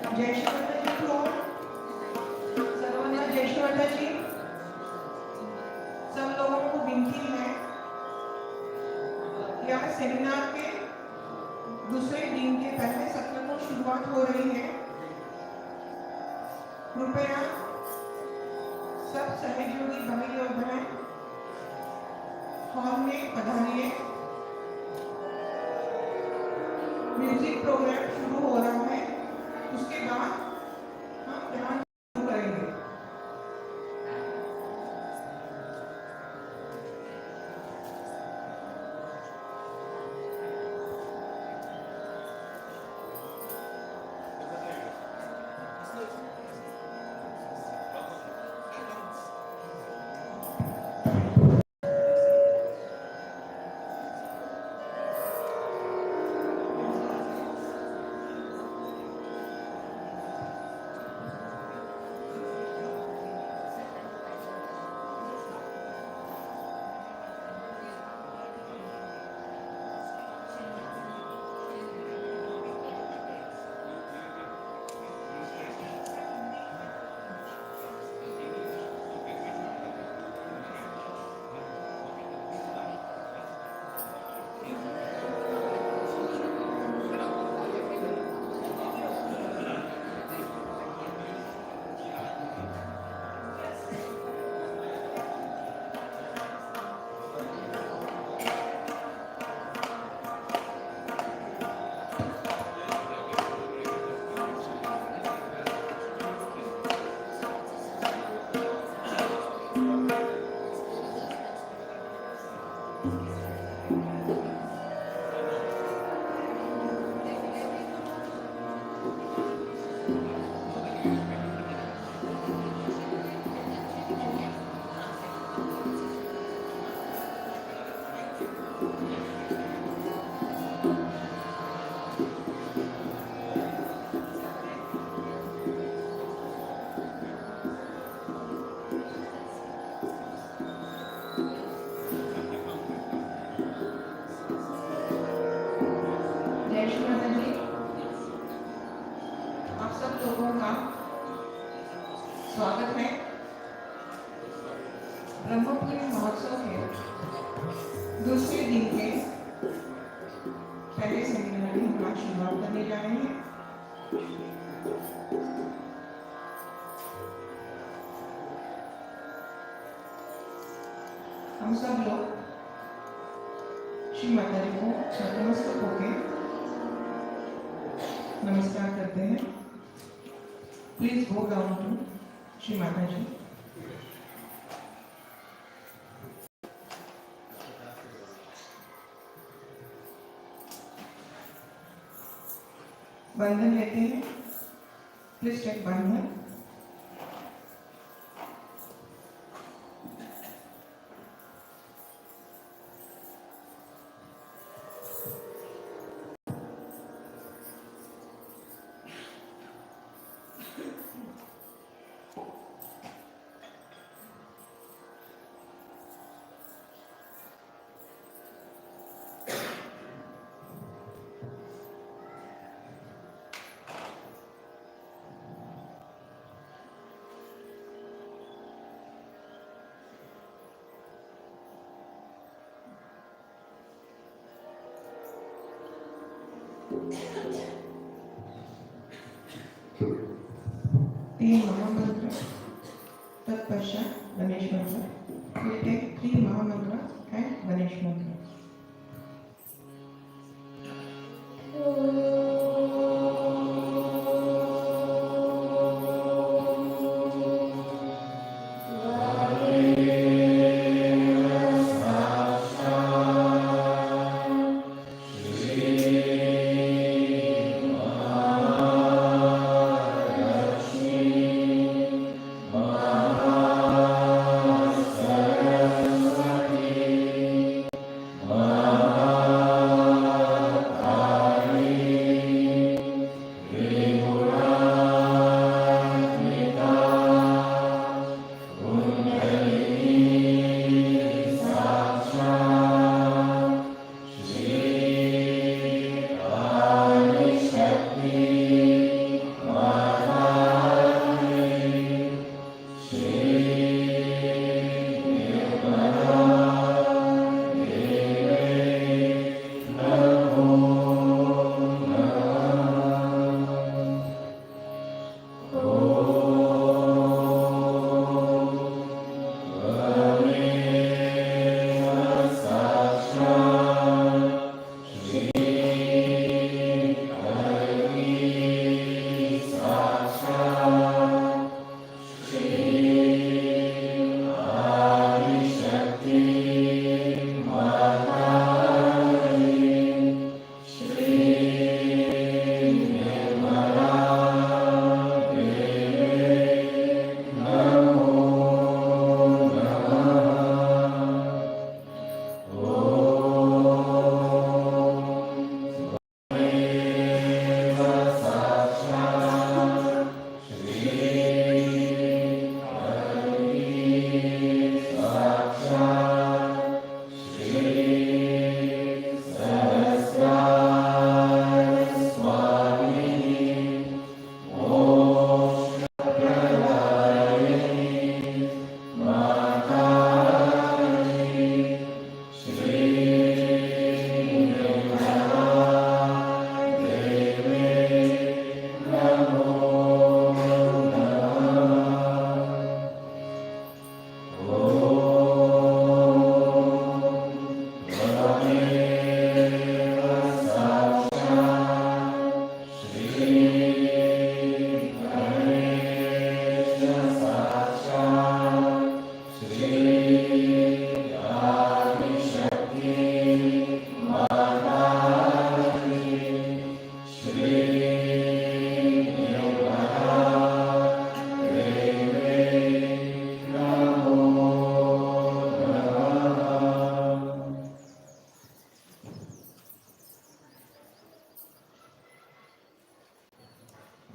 जय श्री माता जी को सर्वांना जय श्री माता जी। सब लोगों को विनती है, यह सेमिनार के दूसरे दिन के पहले सत्र को शुरुआत हो रही है। कृपया सब सहयोगी भाई और बहन हॉल में पधारिए। म्यूजिक प्रोग्राम शुरू हो रहा है, उसके बाद हम ध्यान शुरू करेंगे। जय श्री माता जी। आप सब लोगों का स्वागत है। ब्रह्मपुरी महोत्सव के दूसरे दिन के पहले सेमिनार की हम आज शुरुआत करने जा रहे हैं। हम सब लोग श्री माता जी को नतमस्तक होकर नमस्कार करते हैं। Please go down to Shri Mata ji. बंधन लेते हैं। प्लीज टेक बंधन। तीन महामंत्र, तत्पश्चात गणेश मंत्र। We take 3 महामंत्र and गणेश मंत्र।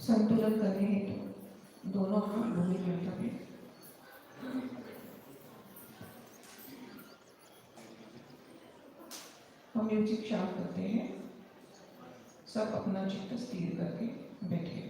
संतुलन करने हेतु दोनों हाथ भूमि में रखें। हम म्यूजिक शांत करते हैं, सब अपना चित्त स्थिर करके बैठे हैं।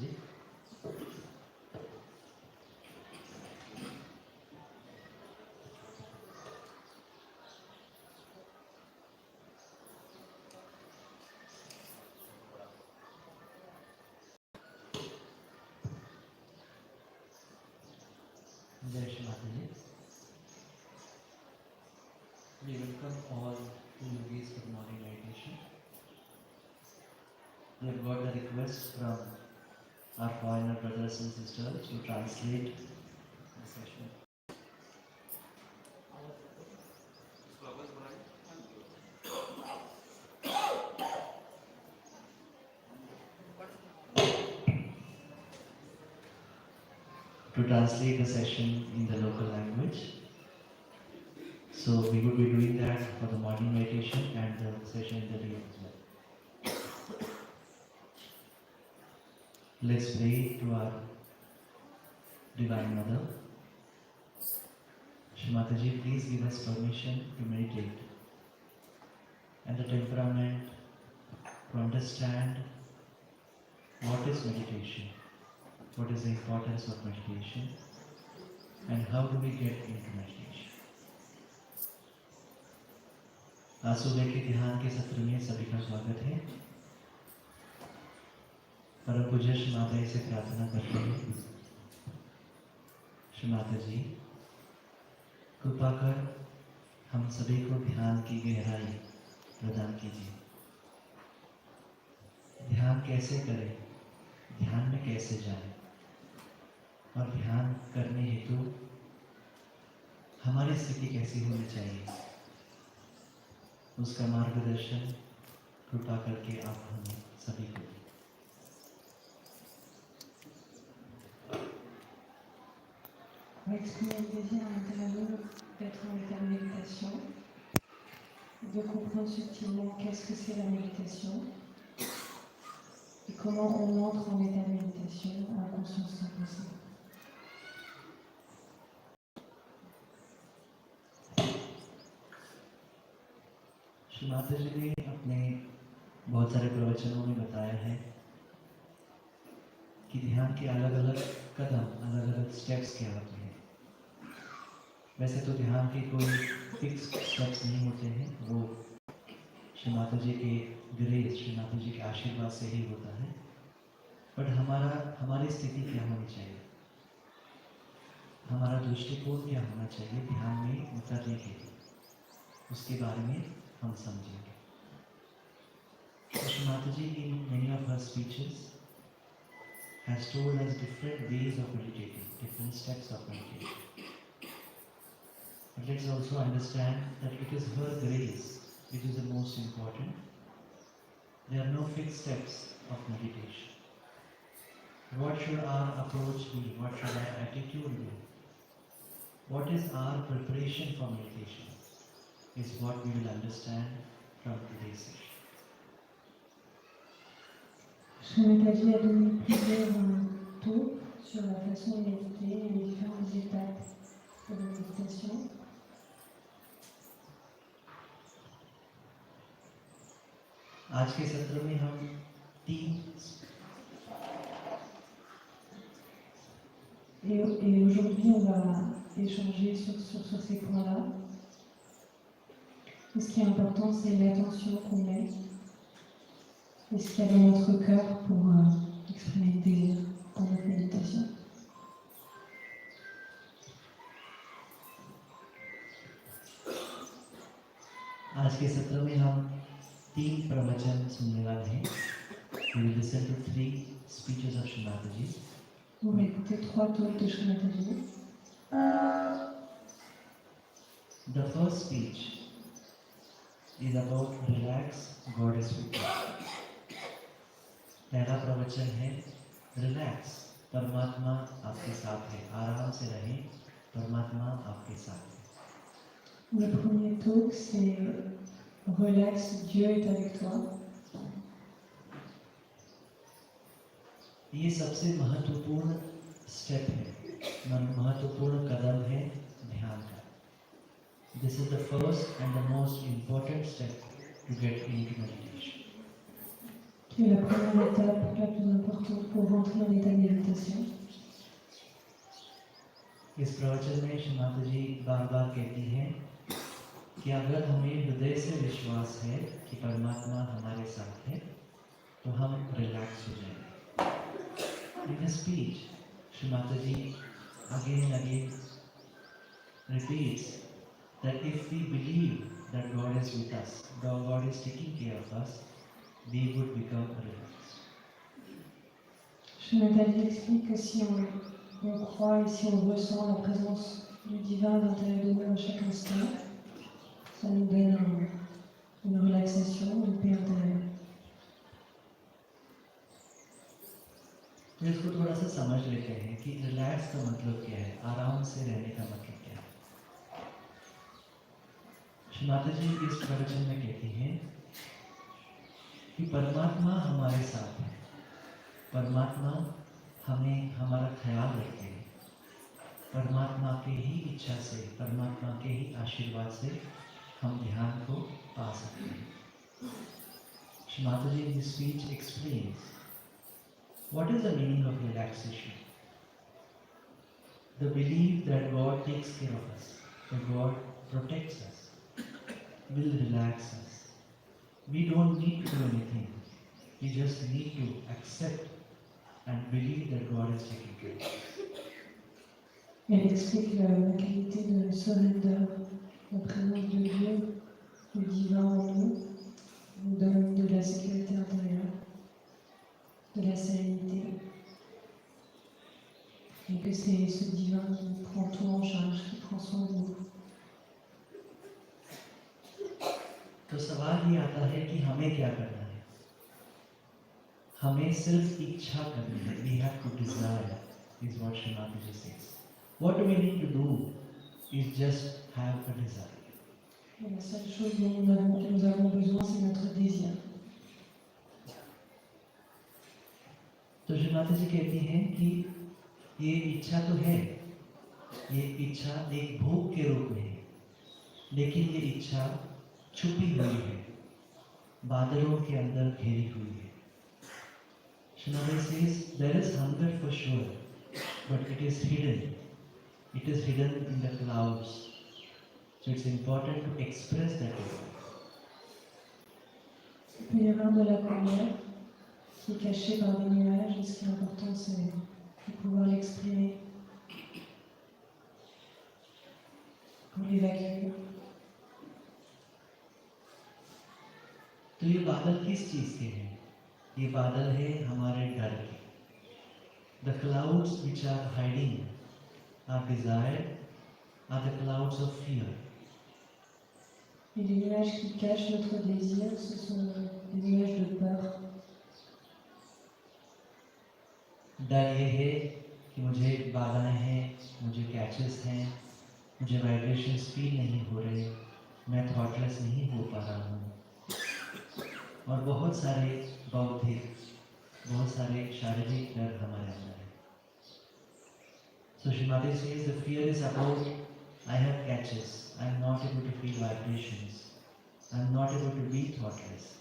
जी। जय श्री माता जी। We welcome all to yogis for morning meditation. We have got the request from our foreigner brothers and sisters to translate the session. To translate the session in the local language. So we would be doing that for the morning meditation and the session in the day as well. Let's pray to our Divine Mother. Shri Mataji, please give us permission to meditate and the temperament to understand what is meditation, what is the importance of meditation, and how do we get into meditation. आज सुबह के ध्यान के सत्र में सभी का स्वागत है। परम पूज्य श्री माता जी से प्रार्थना करते हैं, श्री माता जी कृपा कर हम सभी को ध्यान की गहराई प्रदान कीजिए। ध्यान कैसे करें, ध्यान में कैसे जाएं, और ध्यान करने हेतु हमारी स्थिति कैसी होनी चाहिए, उसका मार्गदर्शन कृपा करके आप हमें सभी को। On va exprimer le désir à l'intérieur d'être en état de méditation, de comprendre subtilement qu'est-ce que c'est la méditation et comment on entre en état de méditation à la conscience impossible. Shri Mata जी ने अपने बहुत सारे प्रवचनों में बताया है कि ध्यान के अलग अलग कदम, अलग अलग स्टेप्स क्या होते हैं। वैसे तो ध्यान के कोई फिक्स स्टेप्स नहीं होते हैं, वो श्री माता जी के ग्रेस, श्री माता जी के आशीर्वाद से ही होता है। बट हमारी स्थिति क्या होनी चाहिए, हमारा दृष्टिकोण क्या होना चाहिए ध्यान में उतरने के लिए, उसके बारे में हम समझेंगे। श्री माता जी in many of her speeches has told us different ways of meditating, different steps of meditation. But let's also understand that it is her grace which is the most important. There are no fixed steps of meditation. What should our approach be? What should our attitude be? What is our preparation for meditation is what we will understand from today's session. Shri Mataji a donné plusieurs tours sur la façon de méditer et les différentes étapes de la méditation. आज के सत्र में हम Et aujourd'hui, on va échanger sur ces points-là. Et ce qui est important, c'est l'attention qu'on met et ce qu'il y a dans notre cœur pour exprimer le désir dans notre méditation. आज के सत्र में हम 3 प्रवचन सुनने वाले हैं। We will listen to 3 speeches of Shri Mataji. On va écouter 3 talks de Shri Mataji. The first speech is about relax, God is with you. पहला प्रवचन है रिलैक्स, परमात्मा आपके साथ है, आराम से रहें, परमात्मा आपके साथ है। Le premier talk, c'est relax, Dieu est avec toi. ये सबसे महत्वपूर्ण स्टेप है, महत्वपूर्ण कदम है ध्यान का। This is the first and the most important step to get into meditation. qui est la première étape la plus importante pour rentrer en état de méditation. इस प्रवचन में श्री माता जी बार बार कहती हैं कि अगर हमें हृदय से विश्वास है कि परमात्मा हमारे साथ है तो हम रिलैक्स हो जाएंगे। In speech Shri Mata ji again and again repeats that if we believe that God is with us, God is taking care of us, we would become relaxed. Je m'appelle explique que si on croit et si on ressent la présence du divin à l'intérieur de nous à chaque instant, ça nous donne une relaxation, une paix intérieure. तो इसको थोड़ा सा समझ लेते हैं कि relax का मतलब क्या है, आराम से रहने का मतलब क्या है। श्री माता जी इस प्रवचन में कहती हैं कि परमात्मा हमारे साथ है, परमात्मा हमें हमारा ख्याल रखते हैं, परमात्मा के ही इच्छा से, परमात्मा के ही आशीर्वाद से हम ध्यान को पा सकते हैं। श्री माता जी in this speech explains what is the meaning of relaxation. The belief that God takes care of us, that God protects us, will relax us. We don't need to do anything. We just need to accept and believe that God is taking care of us. Elle explique la qualité de surrender, la présence de Dieu, du divin en nous donne de la sécurité intérieure, de la sérénité, et que c'est ce divin qui prend tout en charge, qui prend soin de nous. तो सवाल ये आता है कि हमें क्या करना है। हमें सिर्फ इच्छा करनी है। We have to desire, is what Shri Mataji says. What we need to do is just have a desire. Et la seule chose dont nous avons besoin, c'est notre désir. तो श्री माता जी कहती हैं कि ये इच्छा तो है, ये इच्छा एक भूख के रूप में है, लेकिन ये इच्छा छुपी हुई है, बादलों के अंदर घेरी हुई है। श्री माता जी says there is hunger for sure, but it is hidden. It is hidden in the clouds. So it's important to express that. Il peut y avoir de la colère qui est cachée par des nuages, et ce qui est important, c'est de pouvoir l'exprimer pour l'évacuer. तो ये बादल किस चीज के हैं? ये बादल है हमारे डर के। The clouds which are hiding our desire are the clouds of fear. Et les nuages qui cachent notre désir, ce sont des nuages de peur. डर ये है कि मुझे बाधाएं हैं, मुझे कैचेस हैं, मुझे वाइब्रेशंस फील नहीं हो रहे, मैं थॉटलेस नहीं हो पा रहा हूँ, और बहुत सारे बौद्धिक, बहुत सारे शारीरिक डर हमारे अंदर है। So Shri Mataji says the fear is about I have catches, I am not able to feel vibrations, I am not able to be thoughtless,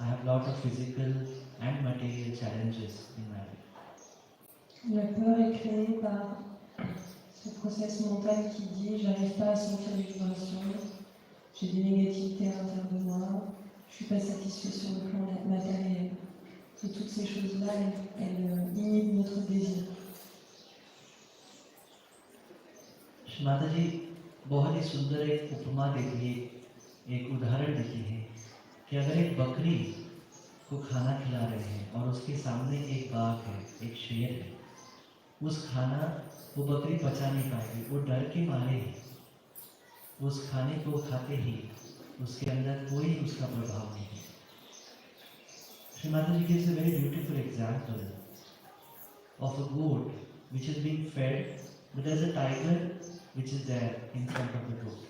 I have lot of physical and material challenges in my life. La peur est créée par ce process mental qui dit j'arrive pas à sentir les vibrations, j'ai des négativités à l'intérieur de moi, je suis pas satisfait sur le plan matériel. Et toutes ces choses-là, elles inhibent notre désir. Shri Mata जी बहुत ही सुंदर एक उपमा देती है, एक उदाहरण देती है कि अगर एक बकरी को खाना खिला रहे हैं और उसके सामने एक बाघ है, एक शेर है, उस खाना वो बकरी पचा नहीं पाएगी, वो डर के मारे है, उस खाने को खाते ही उसके अंदर कोई उसका प्रभाव नहीं है। श्री माता जी gives a very beautiful example of a goat which is being fed, but there's a tiger which is there in front of the goat.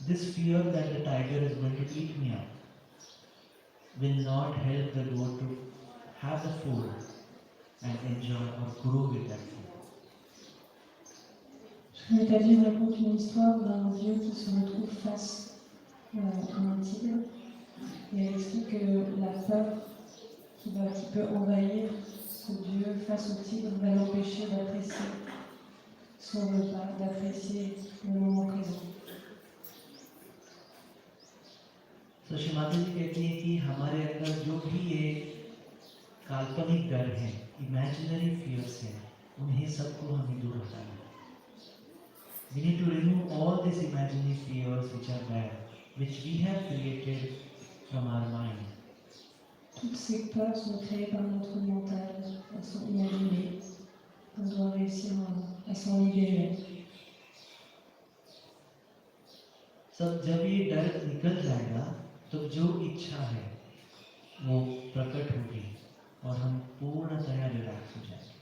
This fear that the tiger is going to eat me up will not help the goat to have the food and enjoy or grow with that food. Je m'établis raconte une histoire d'un vieux qui se retrouve face à un tigre et elle explique que la peur peut envahir ce Dieu face au tigre, va l'empêcher d'apprécier son repas, d'apprécier le moment présent. तो श्री माता जी कहती है कि हमारे अंदर जो भी ये काल्पनिक डर है, इमेजिनरी फियर्स है, उन्हें सबको हमें दूर हटाना है. We need to remove all these imaginary fears which are there, which we have created from our mind. Toutes ces peurs sont créées par notre mental, elles sont imaginées. On doit réussir à s'en libérer. सब जब ये डर निकल जाएगा तो जो इच्छा है वो प्रकट होगी और हम पूर्णतया रिलैक्स हो जाएंगे.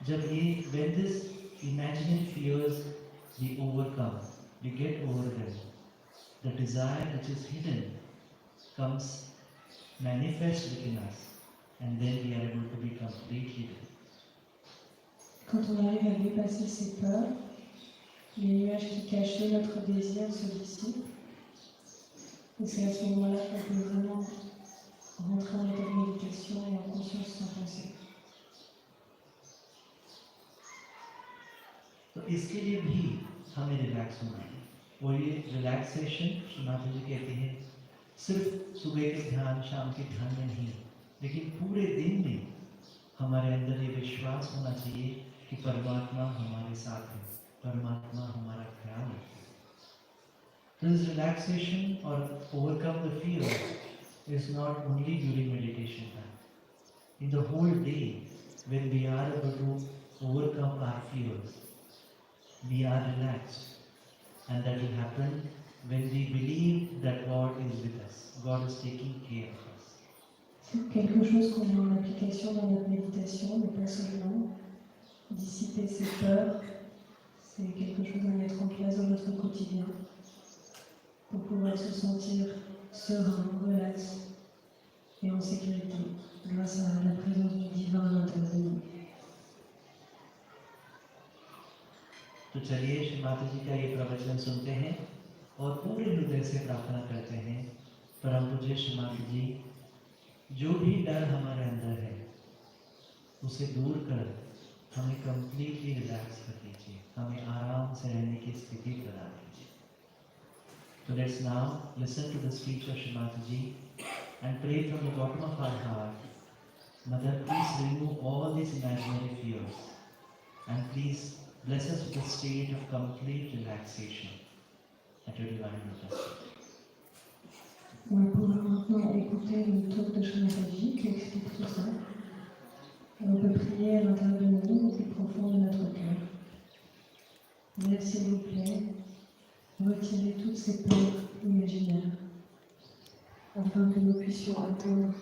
जब ये when this imaginary fears we overcome, we get over them, the desire which is hidden comes manifest within us, and then we are able to be completely free. Quand on arrive à dépasser ces peurs, les nuages qui cachaient notre désir se dissipent. Et c'est à ce moment-là qu'on peut vraiment rentrer en état de méditation et en conscience sans pensée. तो इसके लिए भी हमें relax होना है. और ये relaxation Shri Mata जी कहती है सिर्फ सुबह के ध्यान, शाम के ध्यान में नहीं, लेकिन पूरे दिन में हमारे अंदर ये विश्वास होना चाहिए कि परमात्मा हमारे साथ है, परमात्मा हमारा ख्याल रखता है. This relaxation or overcome the fear is not only during meditation time. In the whole day, when we are able to overcome our fears, we are relaxed, and that will happen when we believe that God is with us. God is taking care of us. C'est quelque chose qu'on met en application dans notre méditation, mais pas seulement. Dissiper ses peurs, c'est quelque chose à mettre en place dans notre quotidien pour pouvoir se sentir serein, relax et en sécurité grâce à la présence du divin à l'intérieur de nous. तो चलिए श्री माता जी का ये प्रवचन सुनते हैं और पूरे हृदय से प्रार्थना करते हैं. परम पूज्य श्री माता जी, जो भी डर हमारे अंदर है उसे दूर कर हमें कंप्लीटली रिलैक्स कर दीजिए, हमें आराम से रहने की स्थिति प्रदान कीजिए. So let's now listen to the speech of Shri Mataji and pray from the bottom of our heart. Mother, please remove all these imaginary fears and please bless us with a state of complete relaxation at your divine lotus. On va pouvoir maintenant écouter le talk de Shri Mataji qui explique tout ça. Et on peut prier à l'intérieur de nous, au plus profond de notre cœur. Mais s'il vous plaît, retirez toutes ces peurs imaginaires afin que nous puissions atteindre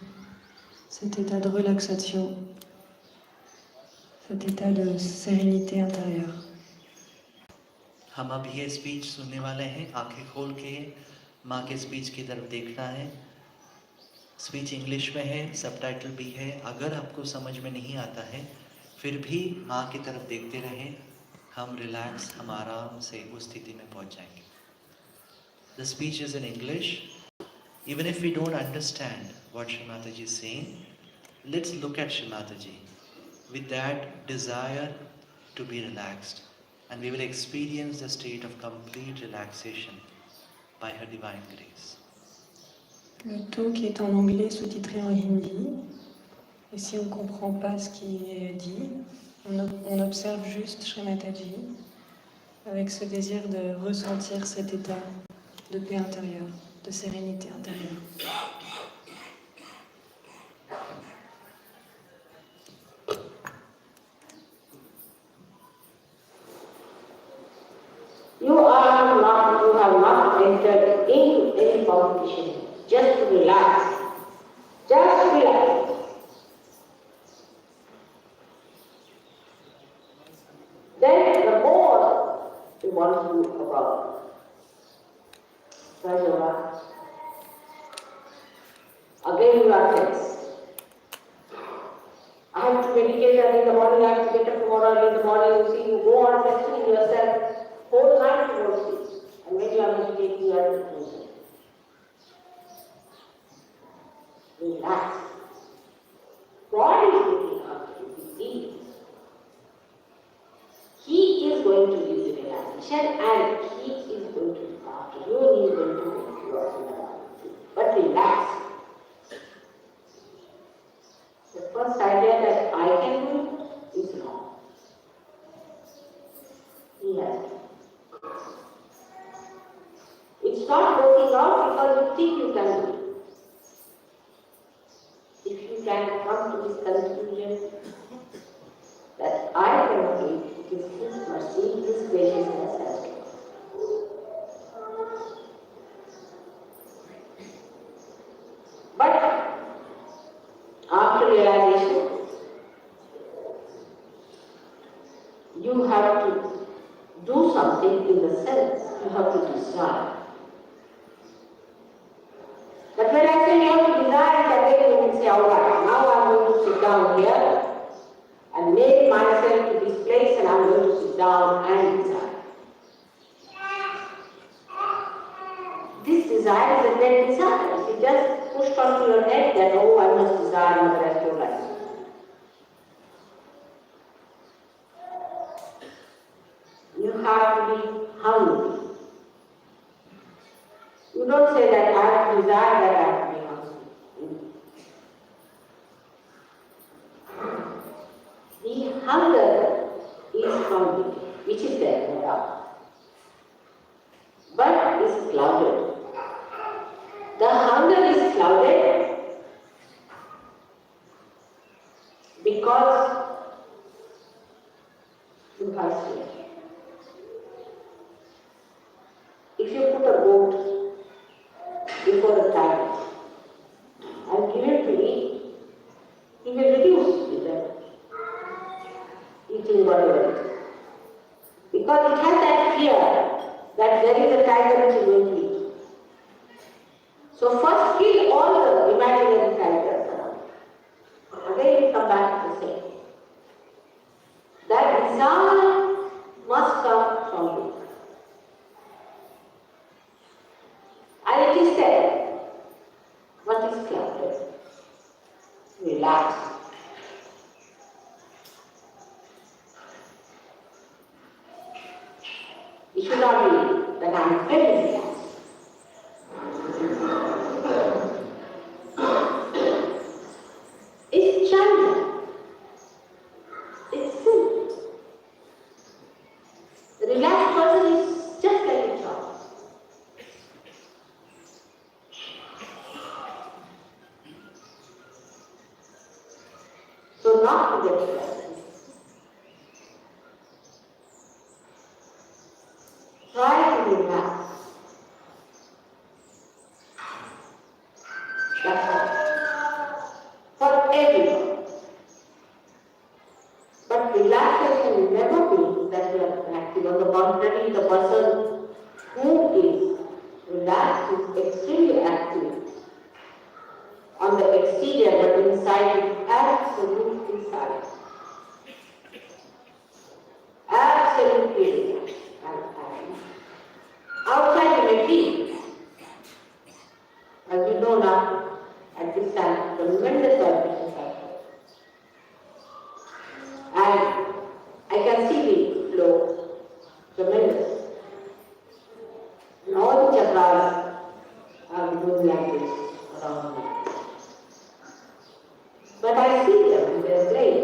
cet état de relaxation, cet état de sérénité intérieure. हम अब ये speech सुनने वाले हैं. आंखें खोल के माँ के स्पीच की तरफ देखना है. स्पीच इंग्लिश में है, सबटाइटल भी है. अगर आपको समझ में नहीं आता है फिर भी माँ की तरफ देखते रहें. हम रिलैक्स, हम आराम से उस स्थिति में पहुँच जाएंगे. The speech is in English. Even if we don't understand what Shri Mataji is saying, let's look at Shri Mataji with that desire to be relaxed, and we will experience the state of complete relaxation by her divine grace. Le talk est en anglais sous-titré en hindi. Et si on ne comprend pas ce qui est dit, on observe juste Shri Mataji avec ce désir de ressentir cet état de paix intérieure, de sérénité intérieure. You have not entered into any competition. Just relax. Just relax. Then the more you want to do about Rajara. Again you are tense. I have to meditate early in the morning, I have to get up tomorrow early in the morning. You see, you go on testing yourself whole night you won't sleep. And when you are meditating, you are to yourself. Relax. can come to this conclusion that I cannot eat, it is His mercy, His graciousness as well. But after realization, you have to do something in the sense, you have to decide. But when I say you have to decide, again you will say, alright, now I'm going to sit down here and make myself to this place and I'm going to sit down and decide. This desire is a dead desire. It just pushed onto your head that, oh, I must desire for the rest of your life. You have to be hungry. You don't say that I have to desire that I have to be hungry. The hunger is from within, which is there, no doubt, but is clouded. The hunger is clouded because you have fear. If you put a goat before a tiger and give it to eat, he will reduce with that eating whatever it is. Because it has that fear that there is a tiger which is going to eat. So first kill all the imaginary tigers around. Again we come back to the same. That desire must come from you. And it is there. What is clouded? Relax. It should not be that I am very relaxed. It's challenging. It's simple. The relaxed person is just like a child. So not to get relaxed. Try to relax. That's all. For everyone. But relaxation will never be that you are active. On the contrary, the person who is relaxed is extremely active. On the exterior, but inside is absolutely silent. Absolutely relaxed. Outside you may feel, as you know now, at this time, tremendous vibrations are there. And I can see the flow, tremendous. And all the chakras are doing like this around me. But I see them and they are great.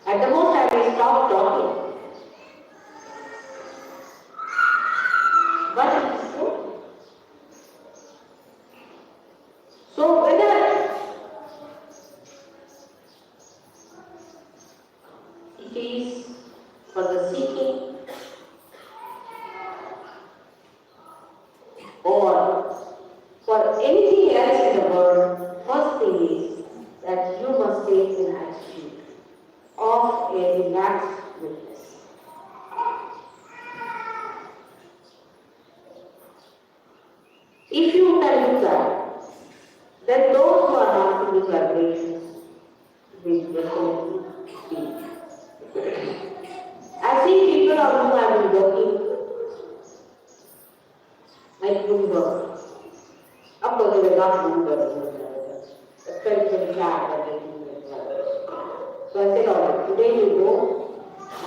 At the most I may stop talking. But it is true. So whether it is for the seeking or for anything else in the world, first thing is that you must take an attitude of a relaxed witness. If you can do that, then those who are not in these vibrations will definitely be. I see people on whom I have been working like good work. Of course, they were not good work. I felt very glad that they did it well. So I said, all right, today you go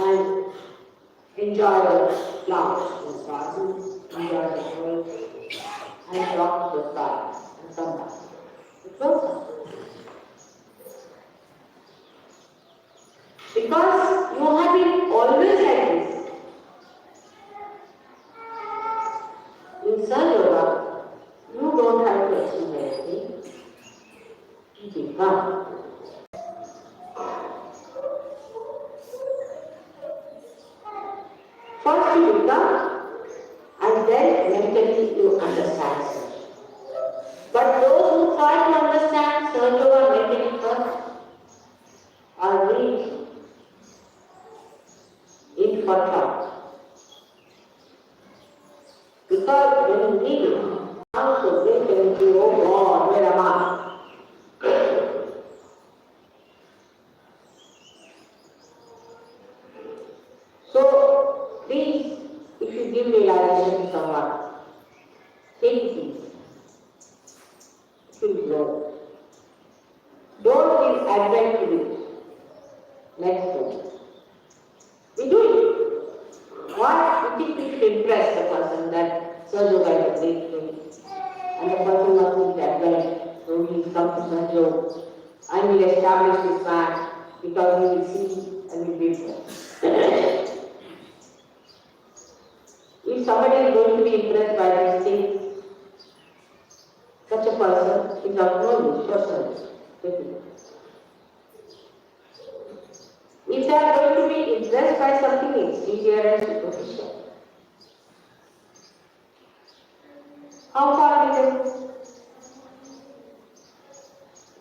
and enjoy the flowers in the garden, enjoy the world, and drop to the sky and come back. It works. Because you have been always like this. In Sun Yoga, you don't have to achieve anything. oh God, where am I? So, please, if you give realization to someone, take it easy. Feel low. Don't feel advent to it. Next one. We do it. Why? We think we should impress the person that Sergio guy is great thing. And the person must think advent. So he's come to Sergio and will establish his man because he will see and will be impressed. If somebody is going to be impressed by these things, such a person is of no use for service. If they are going to be impressed by something exterior and superficial, how far will they?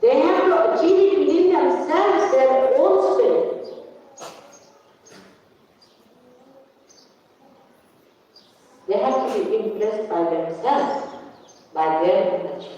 They have to achieve it within themselves, their own spirit. They have to be impressed by themselves, by their achievements.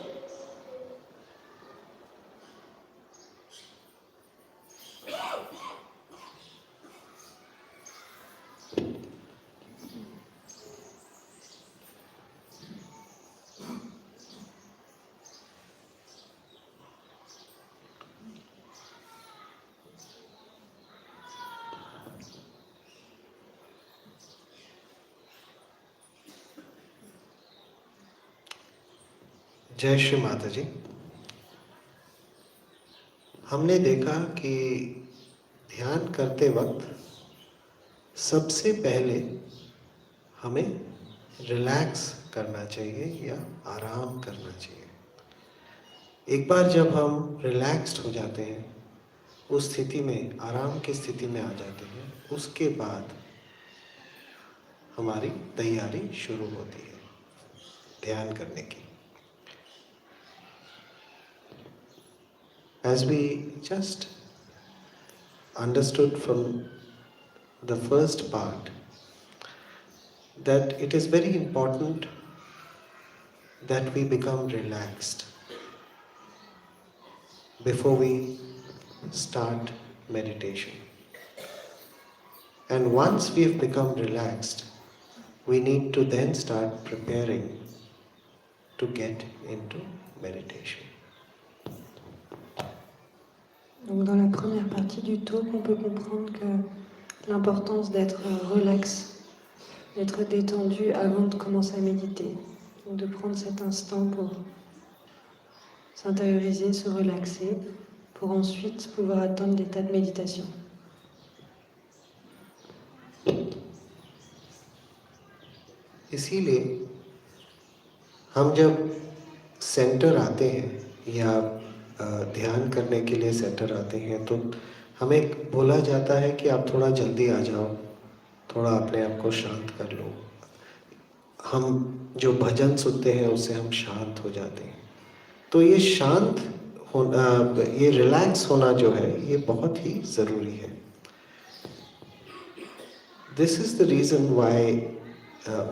जय श्री माता जी। हमने देखा कि ध्यान करते वक्त सबसे पहले हमें रिलैक्स करना चाहिए या आराम करना चाहिए। एक बार जब हम रिलैक्स्ड हो जाते हैं, उस स्थिति में, आराम की स्थिति में आ जाते हैं, उसके बाद हमारी तैयारी शुरू होती है ध्यान करने की। As we just understood from the first part, that it is very important that we become relaxed before we start meditation. And once we have become relaxed, we need to then start preparing to get into meditation. Donc dans la première partie du talk, on peut comprendre que l'importance d'être relax, d'être détendu avant de commencer à méditer. Donc de prendre cet instant pour s'intérioriser, se relaxer, pour ensuite pouvoir atteindre l'état de méditation. इसीलिए हम जब centre आते हैं या ध्यान करने के लिए सेंटर आते हैं तो हमें बोला जाता है कि आप थोड़ा जल्दी आ जाओ, थोड़ा अपने आप को शांत कर लो। हम जो भजन सुनते हैं उससे हम शांत हो जाते हैं। तो ये शांत होना, ये रिलैक्स होना जो है, ये बहुत ही ज़रूरी है। This is the reason why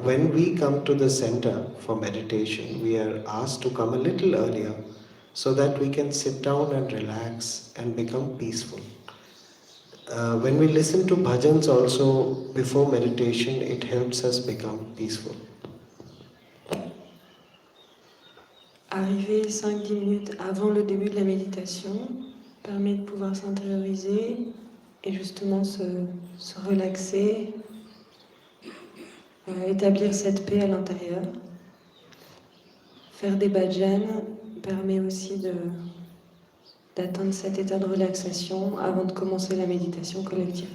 when we come to the center for meditation, we are asked to come a little earlier so that we can sit down and relax and become peaceful. When we listen to bhajans also before meditation, it helps us become peaceful. Arriver 5-10 minutes avant le début de la méditation permet de pouvoir s'intérioriser et justement se relaxer, établir cette paix à l'intérieur. Faire des bhajans permet aussi d'atteindre cet état de relaxation avant de commencer la méditation collective.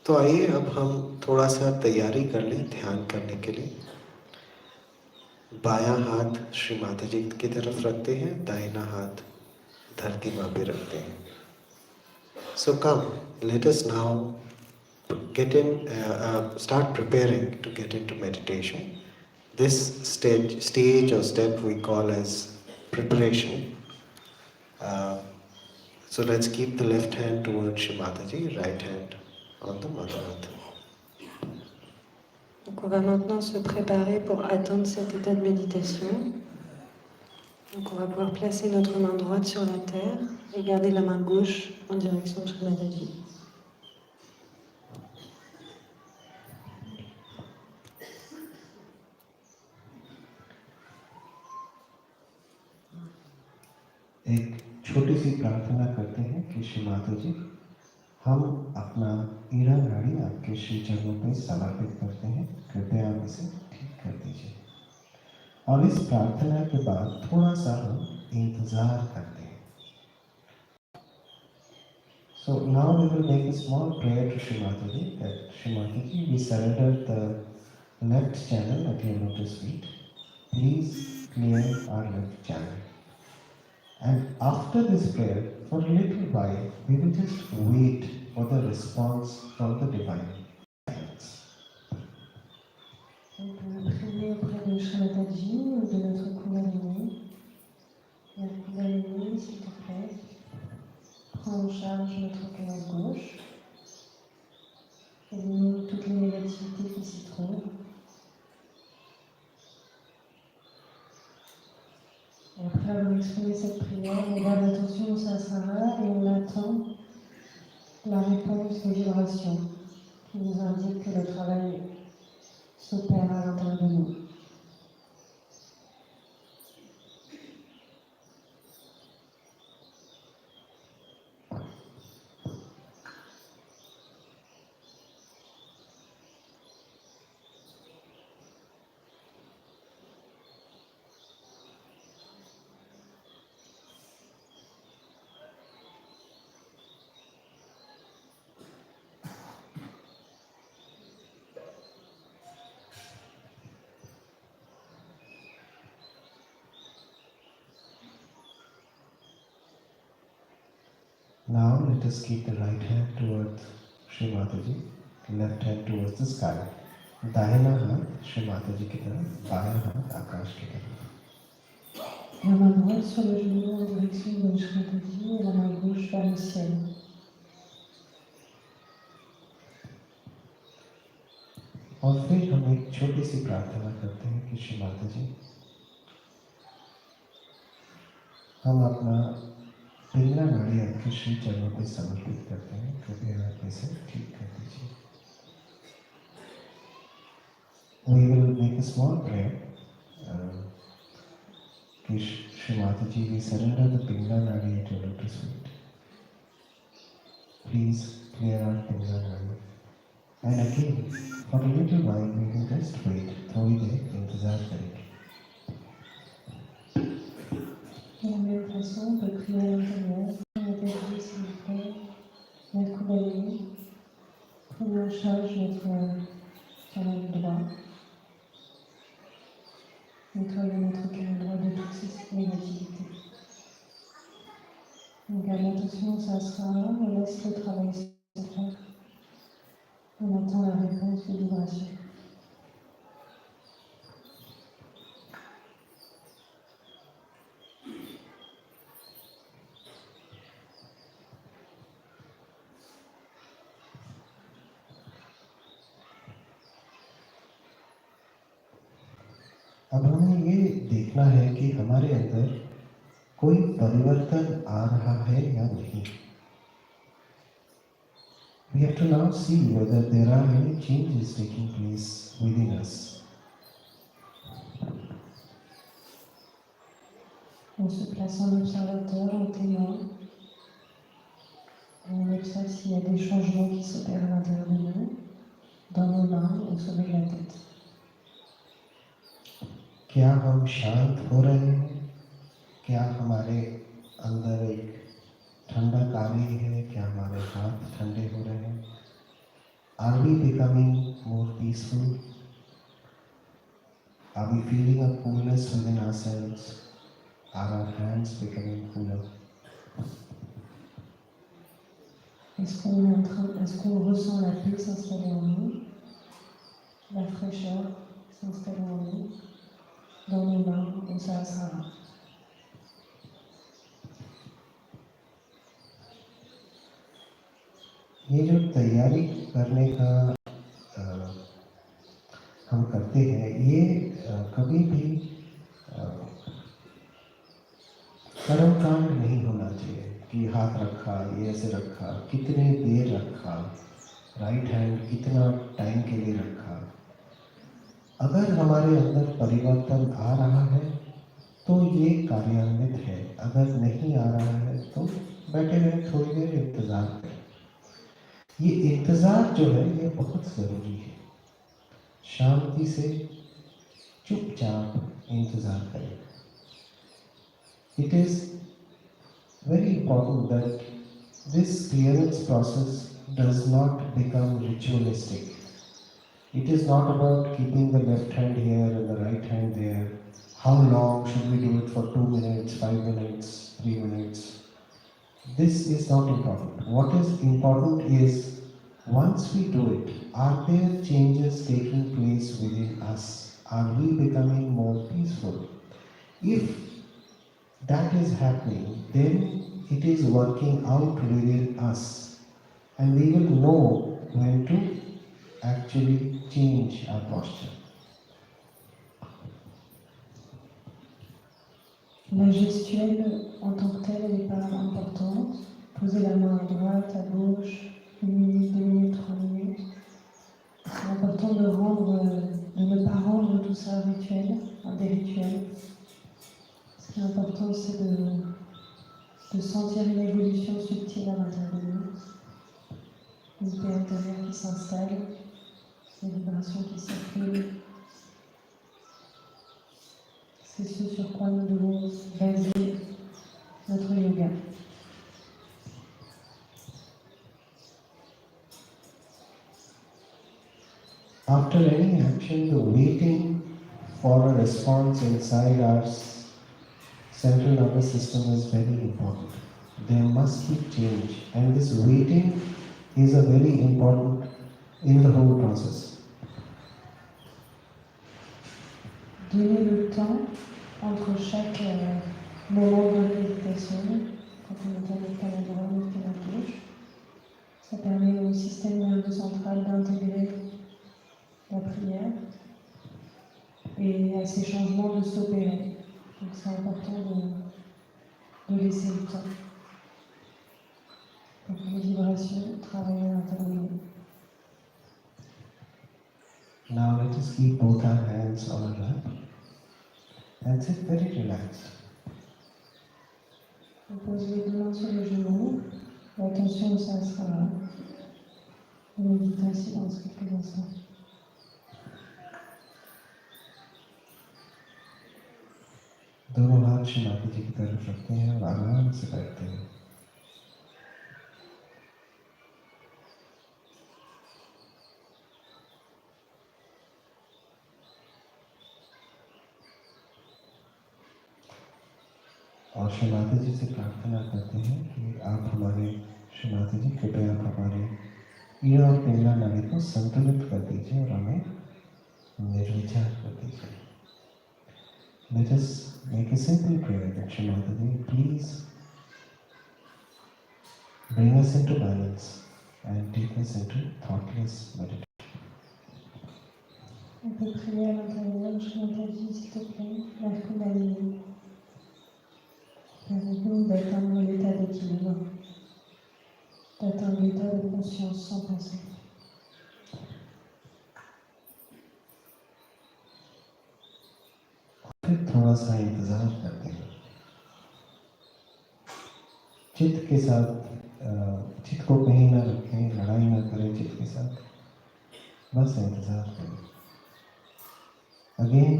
तो आइए अब हम थोड़ा सा तैयारी कर लें ध्यान करने के लिए। बायां हाथ श्री माता जी की तरफ रखते हैं, दाहिना हाथ धरती माँ पे रखते हैं। So come, let us now get in, start preparing to get into meditation. This stage or step we call as preparation. So let's keep the left hand towards Shri Mataji, right hand on the Mother Earth. Donc on va maintenant se préparer pour atteindre cet état de méditation. Donc on va pouvoir placer notre main droite sur la terre et garder la main gauche en direction de Shri Mataji. एक छोटी सी प्रार्थना करते हैं कि श्री माता जी, हम अपना ईड़ा नाड़ी आपके श्री चरणों पर समर्पित करते हैं, कृपया आप इसे ठीक कर दीजिए। और इस प्रार्थना के बाद थोड़ा सा हम इंतजार करते हैं। So now we will make a small prayer to Shri Mataji that Shri Mataji, we surrender the left channel at your lotus feet. Please clear our left channel. And after this prayer, for a little while, we will just wait for the response from the divine. On peut prier auprès de Shri Mataji ou de notre Kundalini. La Kundalini, s'il te plaît, prends en charge notre cœur gauche. Élimine toutes les négativités qui s'y trouvent. Et après avoir exprimé cette prière, on garde l'attention au Sahasrara et on attend la réponse des vibrations qui nous indique que le travail s'opère à l'intérieur de nous. Now let us keep the right hand towards Shri Mataji, left hand towards the sky. दाहिना हाथ श्री माताजी की तरफ, बायां हाथ आकाश की तरफ। La main droite sur le genou en direction de Shri Mataji et la main gauche vers le ciel. और फिर हम एक छोटी सी प्रार्थना करते हैं कि श्री माताजी, हम अपना पिंगला नाड़ी आपके श्री चरणों पर समर्पित करते हैं, कृपया आप इसे ठीक कर दीजिए। We will make a small prayer. कि श्री माताजी, we surrender the pingla nadi at your lotus feet. Please clear our pingla nadi. And again, for a little while, we can just wait. थोड़ी देर इंतजार करेंगे। De la même façon, on peut prier à l'intérieur. Mataji, s'il vous plaît, notre Kundalini, prenez en charge notre canal droit. Nettoyez notre canal droit de toutes ces négativités. On garde l'attention au Sahasrara, on laisse le travail se faire. On attend la réponse des vibrations. अब हमें ये देखना है कि हमारे अंदर कोई परिवर्तन आ रहा है या नहीं। We have to now see whether there are any changes taking place within us. On se place en observateur, en témoin. On observe s'il y a des changements qui s'opèrent à l'intérieur de nous, dans nos mains, au sommet de la tête. क्या हम शांत हो रहे हैं? क्या हमारे अंदर एक ठंडक आ रही है? क्या हमारे हाथ ठंडे हो रहे हैं? Are we becoming more peaceful? Are we feeling a coolness within ourselves? Are our hands becoming cooler? Est-ce qu'on ressent la paix s'installer en nous, la fraîcheur s'installer en nous, dans nos mains, au Sahasrara? ये जो तैयारी करने का हम करते हैं, ये कभी भी कर्मकांड नहीं होना चाहिए कि हाथ रखा, ये ऐसे रखा, कितने देर रखा, राइट हैंड कितना टाइम के लिए रखा। अगर हमारे अंदर परिवर्तन आ रहा है तो ये कार्यान्वित है, अगर नहीं आ रहा है तो बैठे हुए थोड़ी देर इंतजार करें। ये इंतजार जो है ये बहुत जरूरी है। शांति से चुपचाप इंतजार करें। It is very important that this clearance process does not become ritualistic. It is not about keeping the left hand here and the right hand there. How long should we do it for 2 minutes, 5 minutes, 3 minutes? This is not important. What is important is once we do it, are there changes taking place within us? Are we becoming more peaceful? If that is happening, then it is working out within us, and we will know when to actually change our posture. La gestuelle en tant que telle n'est pas importante. Poser la main à droite, à gauche, 1 minute, 2 minutes, 3 minutes. C'est important de ne pas rendre tout ça rituel, des rituels. Ce qui est important, c'est de sentir une évolution subtile à l'intérieur de nous, une paix intérieure qui s'installe, des vibrations qui circulent. C'est ce sur quoi nous devons baser notre yoga. After any action, the waiting for a response inside our central nervous system is very important. There must be change, and this waiting is a very important in the whole process. Donner le temps entre chaque moment de méditation, quand on entend le canal droit, le canal gauche, ça permet au système nerveux central d'intégrer la prière et à ces changements de s'opérer. Donc c'est important de laisser le temps pour que les vibrations travaillent à l'intérieur de nous. Now let us keep both our hands on our lap and sit very relaxed. On pose les 2 mains sur les genoux, l'attention au sahasrara. On médite en silence quelques instants. दोनों हाथ श्रीमाता जी की तरफ रखते हैं और आराम से बैठते हैं। और श्रीमाता जी से प्रार्थना करते हैं कि आप हमारे श्रीमाता जी कृपया आप हमारे ईड़ा और पिंगला नाड़ी को संतुलित कर दीजिए और हमें निर्विचार कर दीजिए। Let us make a simple prayer that Shrimata Ji, please bring us into balance and take us into thoughtless meditation. On peut prier à l'intérieur, Shrimataji, s'il te plaît, la Kundalini. Permettez-nous d'atteindre l'état d'équilibre, d'atteindre l'état de conscience sans pensée. फिर थोड़ा सा इंतजार करते हैं। चित्त के साथ चित्त को कहीं ना रखें, लड़ाई ना करें चित्त के साथ, बस इंतजार करें। Again,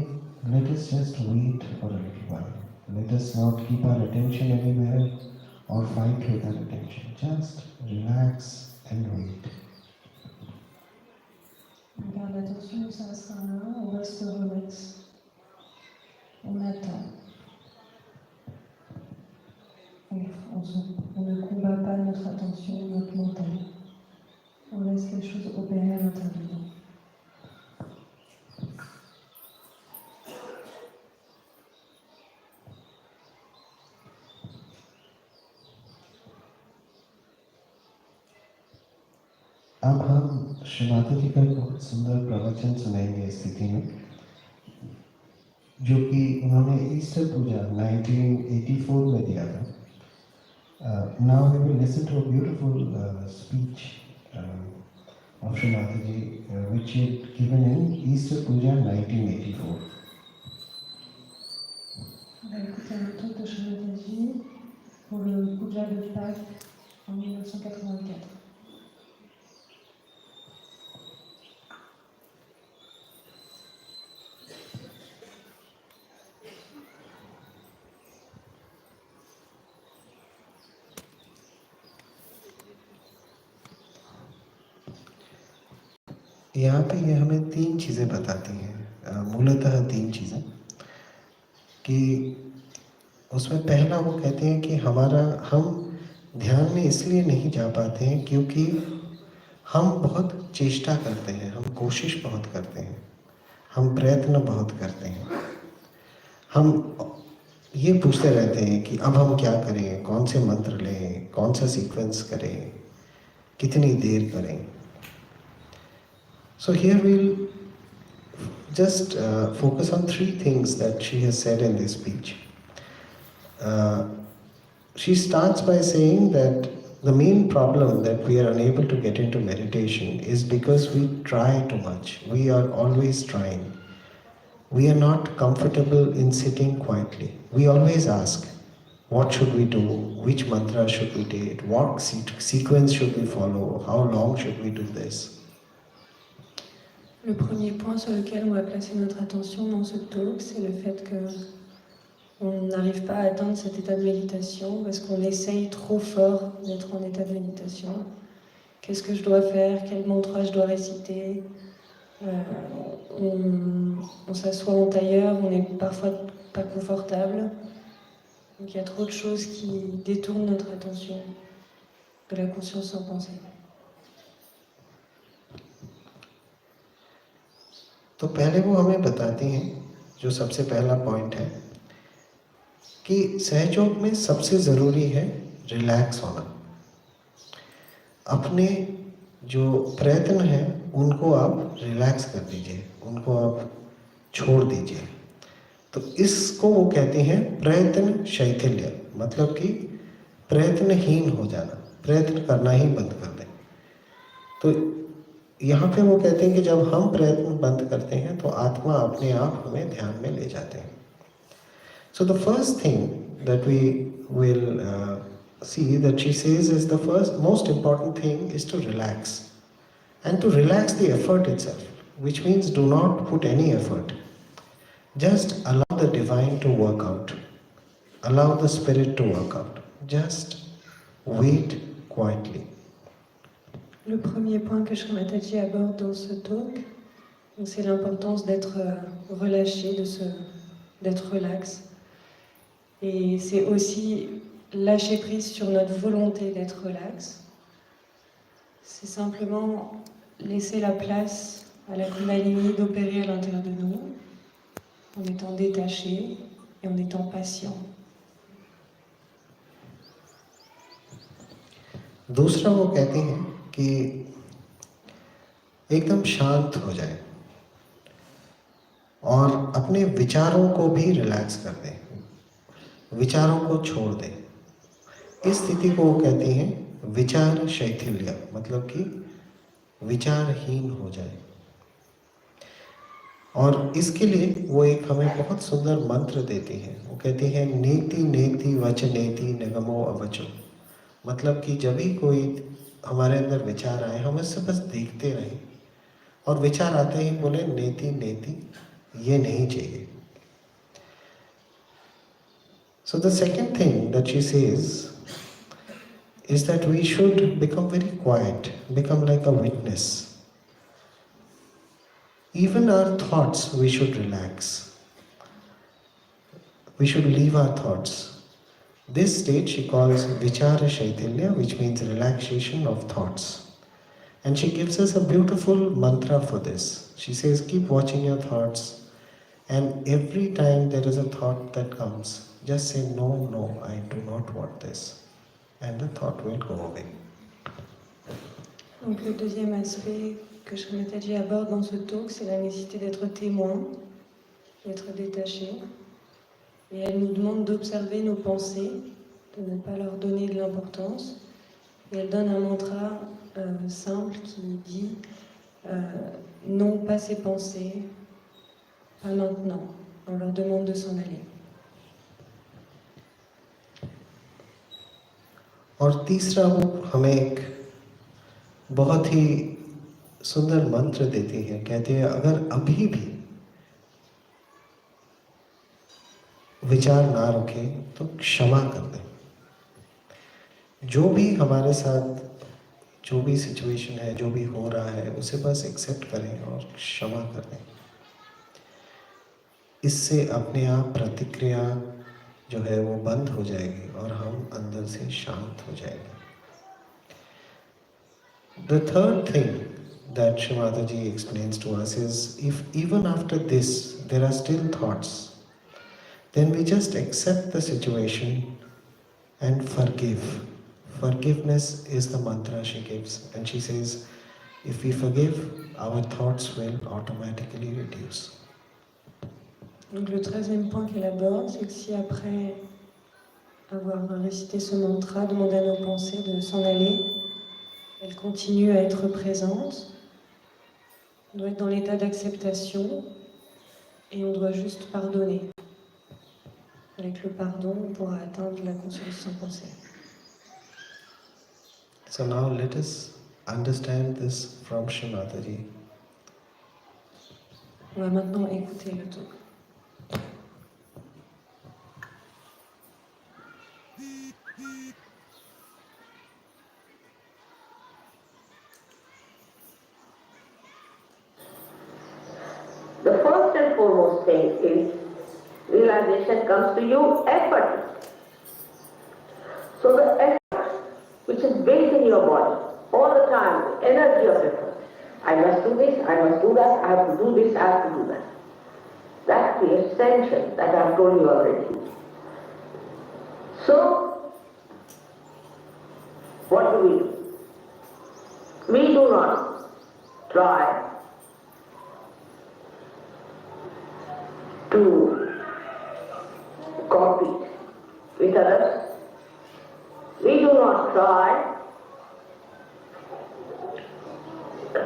let us just wait for a little while. Let us not keep our attention anywhere or fight with our attention. Just relax and wait. On garde l'attention au sahasrara, on reste relax. On attend. On ne combat pas notre attention, notre mental. On laisse les choses opérer à l'intérieur de nous. अब हम श्री माता जी का एक बहुत सुंदर प्रवचन सुनेंगे इस स्थिति में, जो कि उन्होंने ईस्टर पूजा 1984 में दिया था. Now we will listen to a beautiful speech of Shri Mataji, which she had given in Easter Puja 1984. On va écouter un talk de Shri pour le Puja de Pâques en 1984. यहाँ पे ये हमें तीन चीज़ें बताती हैं, मूलतः तीन चीज़ें, कि उसमें पहला वो कहते हैं कि हम ध्यान में इसलिए नहीं जा पाते हैं क्योंकि हम बहुत चेष्टा करते हैं, हम कोशिश बहुत करते हैं, हम प्रयत्न बहुत करते हैं. हम ये पूछते रहते हैं कि अब हम क्या करें, कौन से मंत्र लें, कौन सा सीक्वेंस करें, कितनी देर करें. So here we'll just focus on three things that she has said in this speech. She starts by saying that the main problem that we are unable to get into meditation is because we try too much. We are always trying. We are not comfortable in sitting quietly. We always ask, what should we do? Which mantra should we take? What sequence should we follow? How long should we do this? Le premier point sur lequel on va placer notre attention dans ce talk, c'est le fait qu'on n'arrive pas à atteindre cet état de méditation parce qu'on essaye trop fort d'être en état de méditation. Qu'est-ce que je dois faire? Quel mantra je dois réciter? On s'assoit en tailleur, on n'est parfois pas confortable. Donc il y a trop de choses qui détournent notre attention de la conscience sans pensée. तो पहले वो हमें बताती हैं, जो सबसे पहला point है, कि सहयोग में सबसे ज़रूरी है रिलैक्स होना. अपने जो प्रयत्न हैं उनको आप रिलैक्स कर दीजिए, उनको आप छोड़ दीजिए. तो इसको वो कहते हैं प्रयत्न शैथिल्य, मतलब कि प्रयत्नहीन हो जाना, प्रयत्न करना ही बंद कर दें. तो यहाँ पे वो कहते हैं कि जब हम प्रयत्न बंद करते हैं तो आत्मा अपने आप हमें ध्यान में ले जाते हैं. So the first thing that we will see that she says is the first most important thing is to relax, and to relax the effort itself, which means do not put any effort. Just allow the divine to work out, allow the spirit to work out. Just wait quietly. Le premier point que Shri Mataji aborde dans ce talk, c'est l'importance d'être relâché, d'être relax. Et c'est aussi lâcher prise sur notre volonté d'être relax. C'est simplement laisser la place à la Kundalini d'opérer à l'intérieur de nous, en étant détaché et en étant patient. दूसरा वो कहते हैं कि एकदम शांत हो जाए और अपने विचारों को भी रिलैक्स कर दें, विचारों को छोड़ दें. इस स्थिति को वो कहते हैं विचार शैथिल्य, मतलब कि विचारहीन हो जाए. और इसके लिए वो एक हमें बहुत सुंदर मंत्र देती है. वो कहती है नेति नेति वचनेति निगमो अवचो, मतलब कि जब भी कोई हमारे अंदर विचार आए हम उससे बस देखते रहें, और विचार आते ही बोले नेति नेति, ये नहीं चाहिए. So the second thing that she says is that we should become very quiet, become like a witness. Even our thoughts we should relax. We should leave our thoughts. This state she calls Vichara Shaitilya, which means relaxation of thoughts. And she gives us a beautiful mantra for this. She says, keep watching your thoughts, and every time there is a thought that comes, just say, no, no, I do not want this. And the thought will go away. Donc le deuxième aspect que Shri Mataji aborde dans ce talk, c'est la nécessité d'être témoin, d'être détaché. Et elle nous demande d'observer nos pensées, de ne pas leur donner de l'importance. Et elle donne un mantra simple qui dit non, pas ces pensées, pas maintenant. On leur demande de s'en aller. और तीसरा वो हमें एक बहुत ही सुंदर मंत्र देती है। कहती है अगर अभी भी विचार ना रुके तो क्षमा कर दें। जो भी हमारे साथ जो भी सिचुएशन है, जो भी हो रहा है, उसे बस एक्सेप्ट करें और क्षमा कर दें। इससे अपने आप प्रतिक्रिया जो है वो बंद हो जाएगी और हम अंदर से शांत हो जाएंगे। The third thing that Shri Mataji explains to us is if even after this there are still thoughts, then we just accept the situation and forgive. Forgiveness is the mantra she gives, and she says if we forgive, our thoughts will automatically reduce. Donc le 13e point qu'elle aborde, c'est que si après avoir récité ce mantra, demander à nos pensées de s'en aller, elle continue à être présente, on doit être dans l'état d'acceptation et on doit juste pardonner. Avec le pardon, on pourra atteindre la conscience sans pensée. So now let us understand this from Shri Mataji. On va maintenant écouter le talk. The first and foremost thing is realization comes to you effort. So the effort which is built in your body all the time, the energy of effort. I must do this, I must do that, I have to do this, I have to do that. That's the essential that I have told you already. So, what do? We do not try to compete with others. We do not try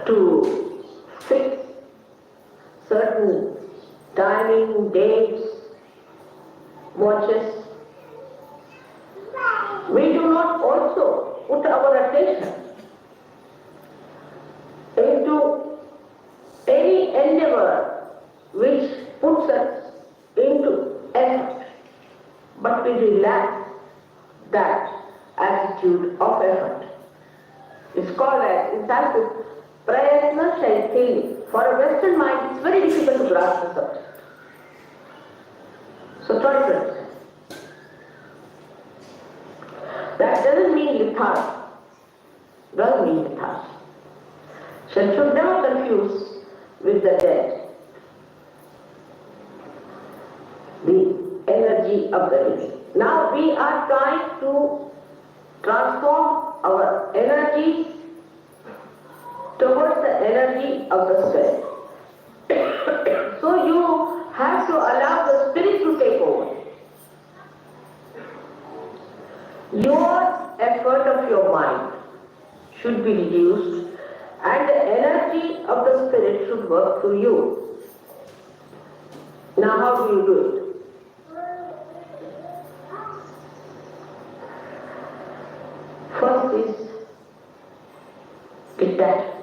to fix certain timing, dates, watches. We do not also put our attention into any endeavor which puts us into effort, but we relax that attitude of effort. It's called as, in Sanskrit, prayatna shaitili. For a Western mind, it's very difficult to grasp the subject. So try to understand. That doesn't mean lethargy. Doesn't mean lethargy. So it should never confuse with the dead. The energy of the living. Now we are trying to transform our energies towards the energy of the spirit. So you have to allow the spirit to take over. Your effort of your mind should be reduced and the energy of the spirit should work through you. Now how do you do it? First is detachment.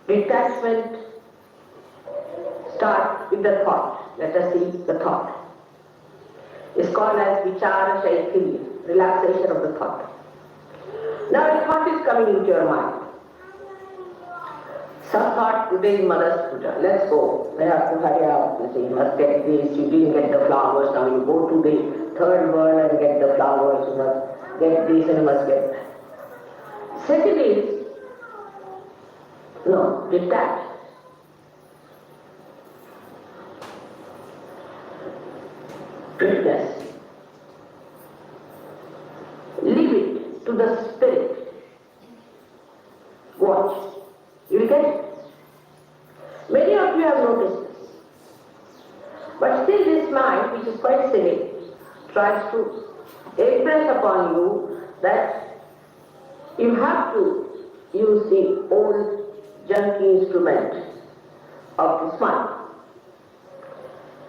Detachment starts with the thought. Let us see the thought. It's called as vichara shaitili, relaxation of the thought. Now a thought is coming into your mind. Some thought, today is Mother's Puja, let's go. We have to hurry up. You say, you must get this, you didn't get the flowers, now you go to the third world and get the flowers, you must get this and you must get that. Second is, no, detach. Witness. to the spirit. Watch. You will get it. Many of you have noticed this. But still this mind, which is quite silly, tries to impress upon you that you have to use the old junky instrument of this mind.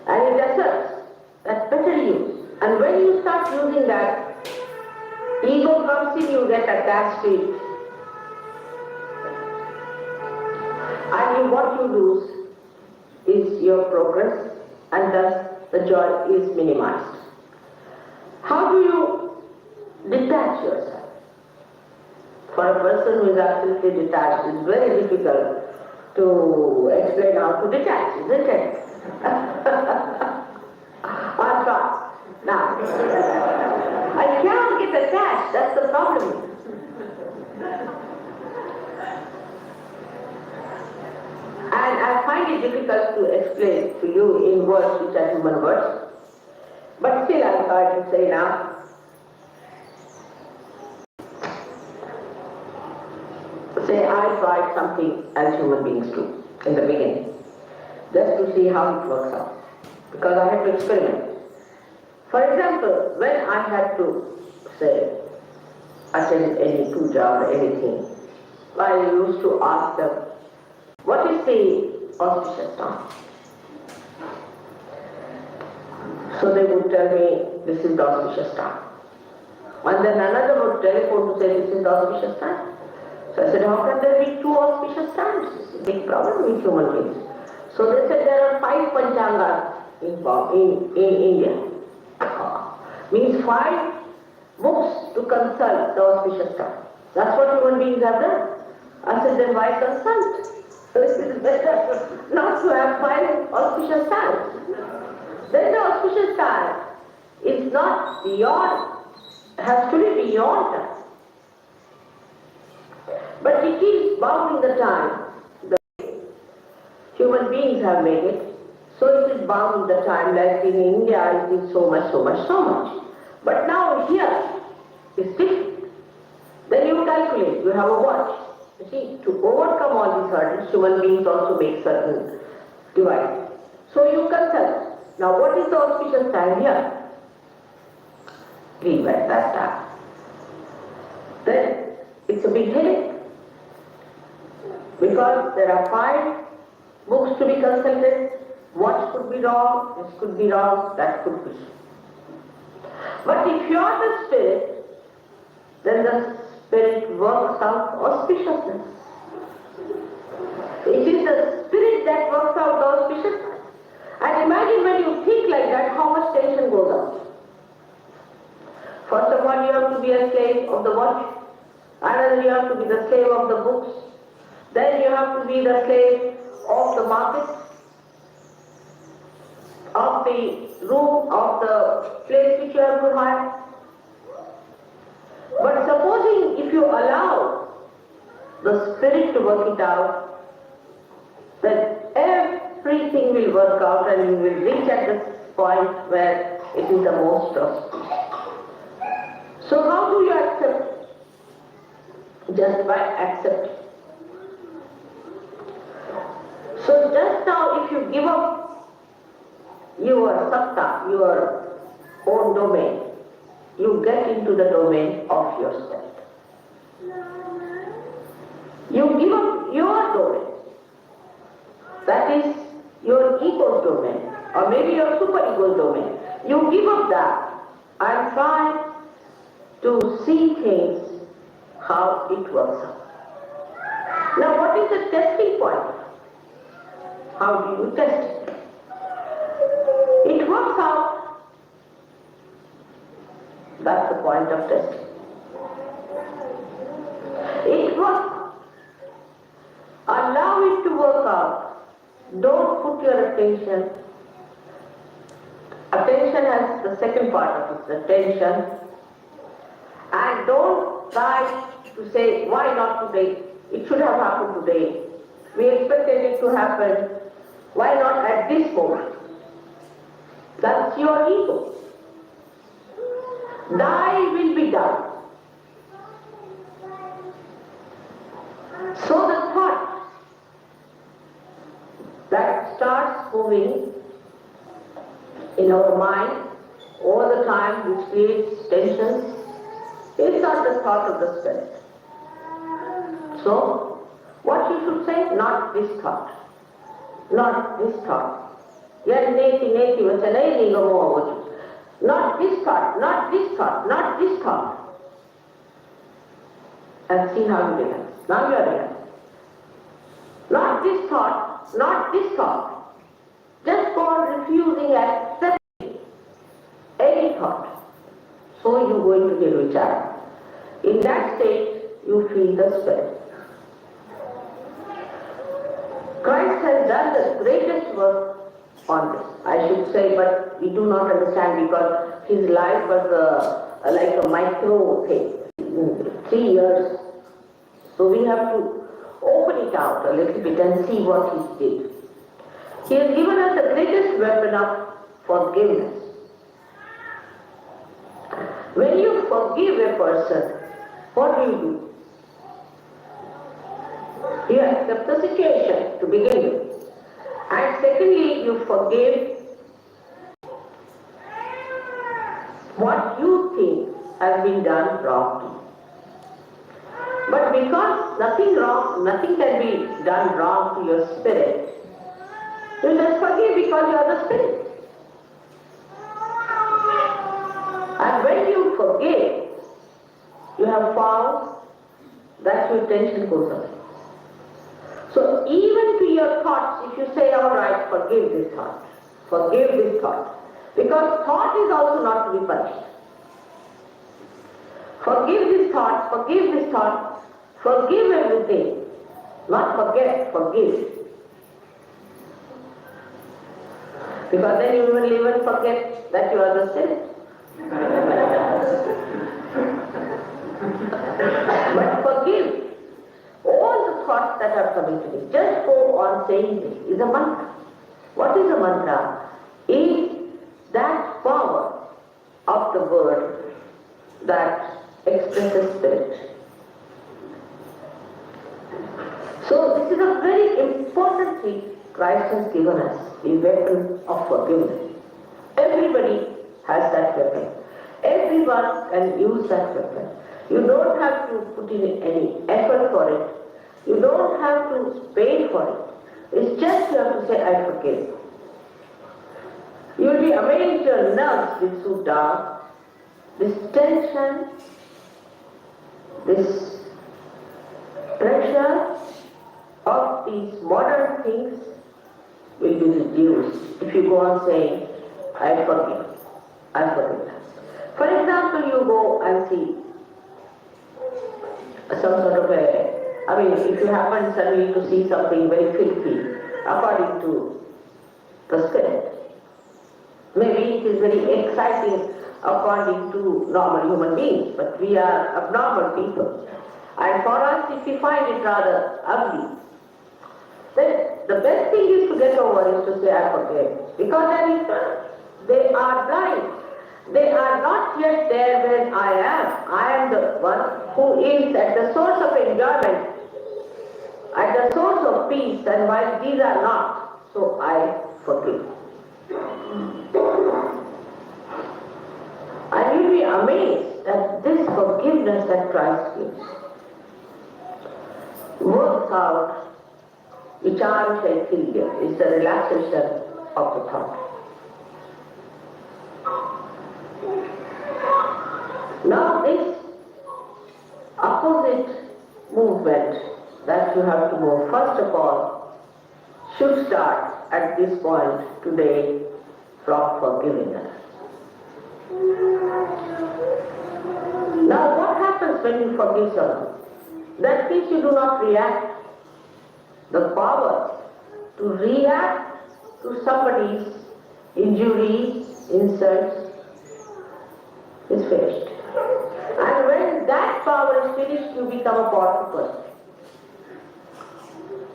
And it asserts that's better use. And when you start using that, ego comes in, you get attached to it. And what you lose is your progress, and thus the joy is minimized. How do you detach yourself? For a person who is absolutely detached, it's very difficult to explain how to detach, isn't it? I'll try. Now, I cannot get attached, that's the problem. And I find it difficult to explain to you in words which are human words. But still I'll try to say now. Say I tried something as human beings do in the beginning, just to see how it works out. Because I had to experiment. For example, when I had to, say, attend any puja or anything, I used to ask them, what is the auspicious time? So they would tell me, this is the auspicious time. And then another would telephone to say, this is the auspicious time. So I said, how can there be two auspicious times? It's a big problem with human beings. So they said there are 5 panchangas in India. Means 5 books to consult the auspicious time. That's what human beings have done. I said, then why consult? It is better not to have 5 auspicious times. Then the auspicious time is not beyond, has to be beyond time. But it is bound in the time. The human beings have made it. So it is bound in the time, like in India it is so much, so much, so much. But now here it's different. Then you calculate, you have a watch. You see, to overcome all these hurdles, human beings also make certain devices. So you consult. Now what is the auspicious time here? Leave at that time. Then it's a big headache. Because there are 5 books to be consulted. What could be wrong, this could be wrong, that could be. But if you are the spirit, then the spirit works out auspiciousness. It is the spirit that works out the auspiciousness. And imagine when you think like that, how much tension goes out. First of all, you have to be a slave of the watch. Another, you have to be the slave of the books. Then you have to be the slave of the market, of the room, of the place which you have to hire. But supposing if you allow the spirit to work it out, then everything will work out and you will reach at the point where it is the most auspicious. So how do you accept? Just by accepting. So just now if you give up your satta, your own domain, you get into the domain of yourself. You give up your domain, that is your ego's domain, or maybe your super-ego's domain. You give up that and try to see things how it works out. Now what is the testing point? How do you test it? It works out. That's the point of testing. It works. Allow it to work out. Don't put your attention. Attention has the second part of it, the attention. And don't try to say, why not today? It should have happened today. We expected it to happen. Why not at this moment? That's your ego. Thy will be done. moving in our mind all the time, which creates tensions, is not the thought of the spirit. So, what you should say? Not this thought. Not this thought. Not this thought, not this thought, not this thought. And see how you react. Now you are reacting. Not this thought, not this thought. Just go on refusing accepting any thought. So you go into nirvichara. In that state, you feel the spirit. Christ has done the greatest work on this, I should say, but we do not understand because his life was like a micro thing, 3 years. So we have to open it out a little bit and see what he did. He has given us the greatest weapon of forgiveness. When you forgive a person, what do? You accept the situation to begin with. And secondly, you forgive what you think has been done wrong to you. But because nothing can be done wrong to your spirit, you just forgive because you are the spirit. And when you forgive, you have found that your tension goes away. So even to your thoughts, if you say, all right, forgive this thought, because thought is also not to be punished. Forgive this thought, forgive everything, not forget, forgive. Because then you will even forget that you are the spirit. But forgive all the thoughts that are coming to me. Just go on saying this is a mantra. What is a mantra? Is that power of the word that expresses spirit. So this is a very important thing Christ has given us, the weapon of forgiveness. Everybody has that weapon. Everyone can use that weapon. You don't have to put in any effort for it. You don't have to pay for it. It's just you have to say, I forgive. You'll be amazed your nerves will soothe down. This tension, this pressure of these modern things will be reduced if you go on saying, I forgive. I forgive. For example, you go and see some sort of if you happen suddenly to see something very filthy, according to the spirit, maybe it is very exciting according to normal human beings, but we are abnormal people. And for us, if we find it rather ugly, then the best thing is to get over is to say, I forgive. Because they are blind. They are not yet there when I am. I am the one who is at the source of enjoyment, at the source of peace, and while these are not, so I forgive. And you'll be amazed that this forgiveness that Christ gives works out vichara shaikilya, is the relaxation of the thought. Now this opposite movement that you have to move, first of all, should start at this point today from forgivingness. Now what happens when you forgive someone? That means you do not react. The power to react to somebody's injuries, insults, is finished. And when that power is finished, you become a powerful person.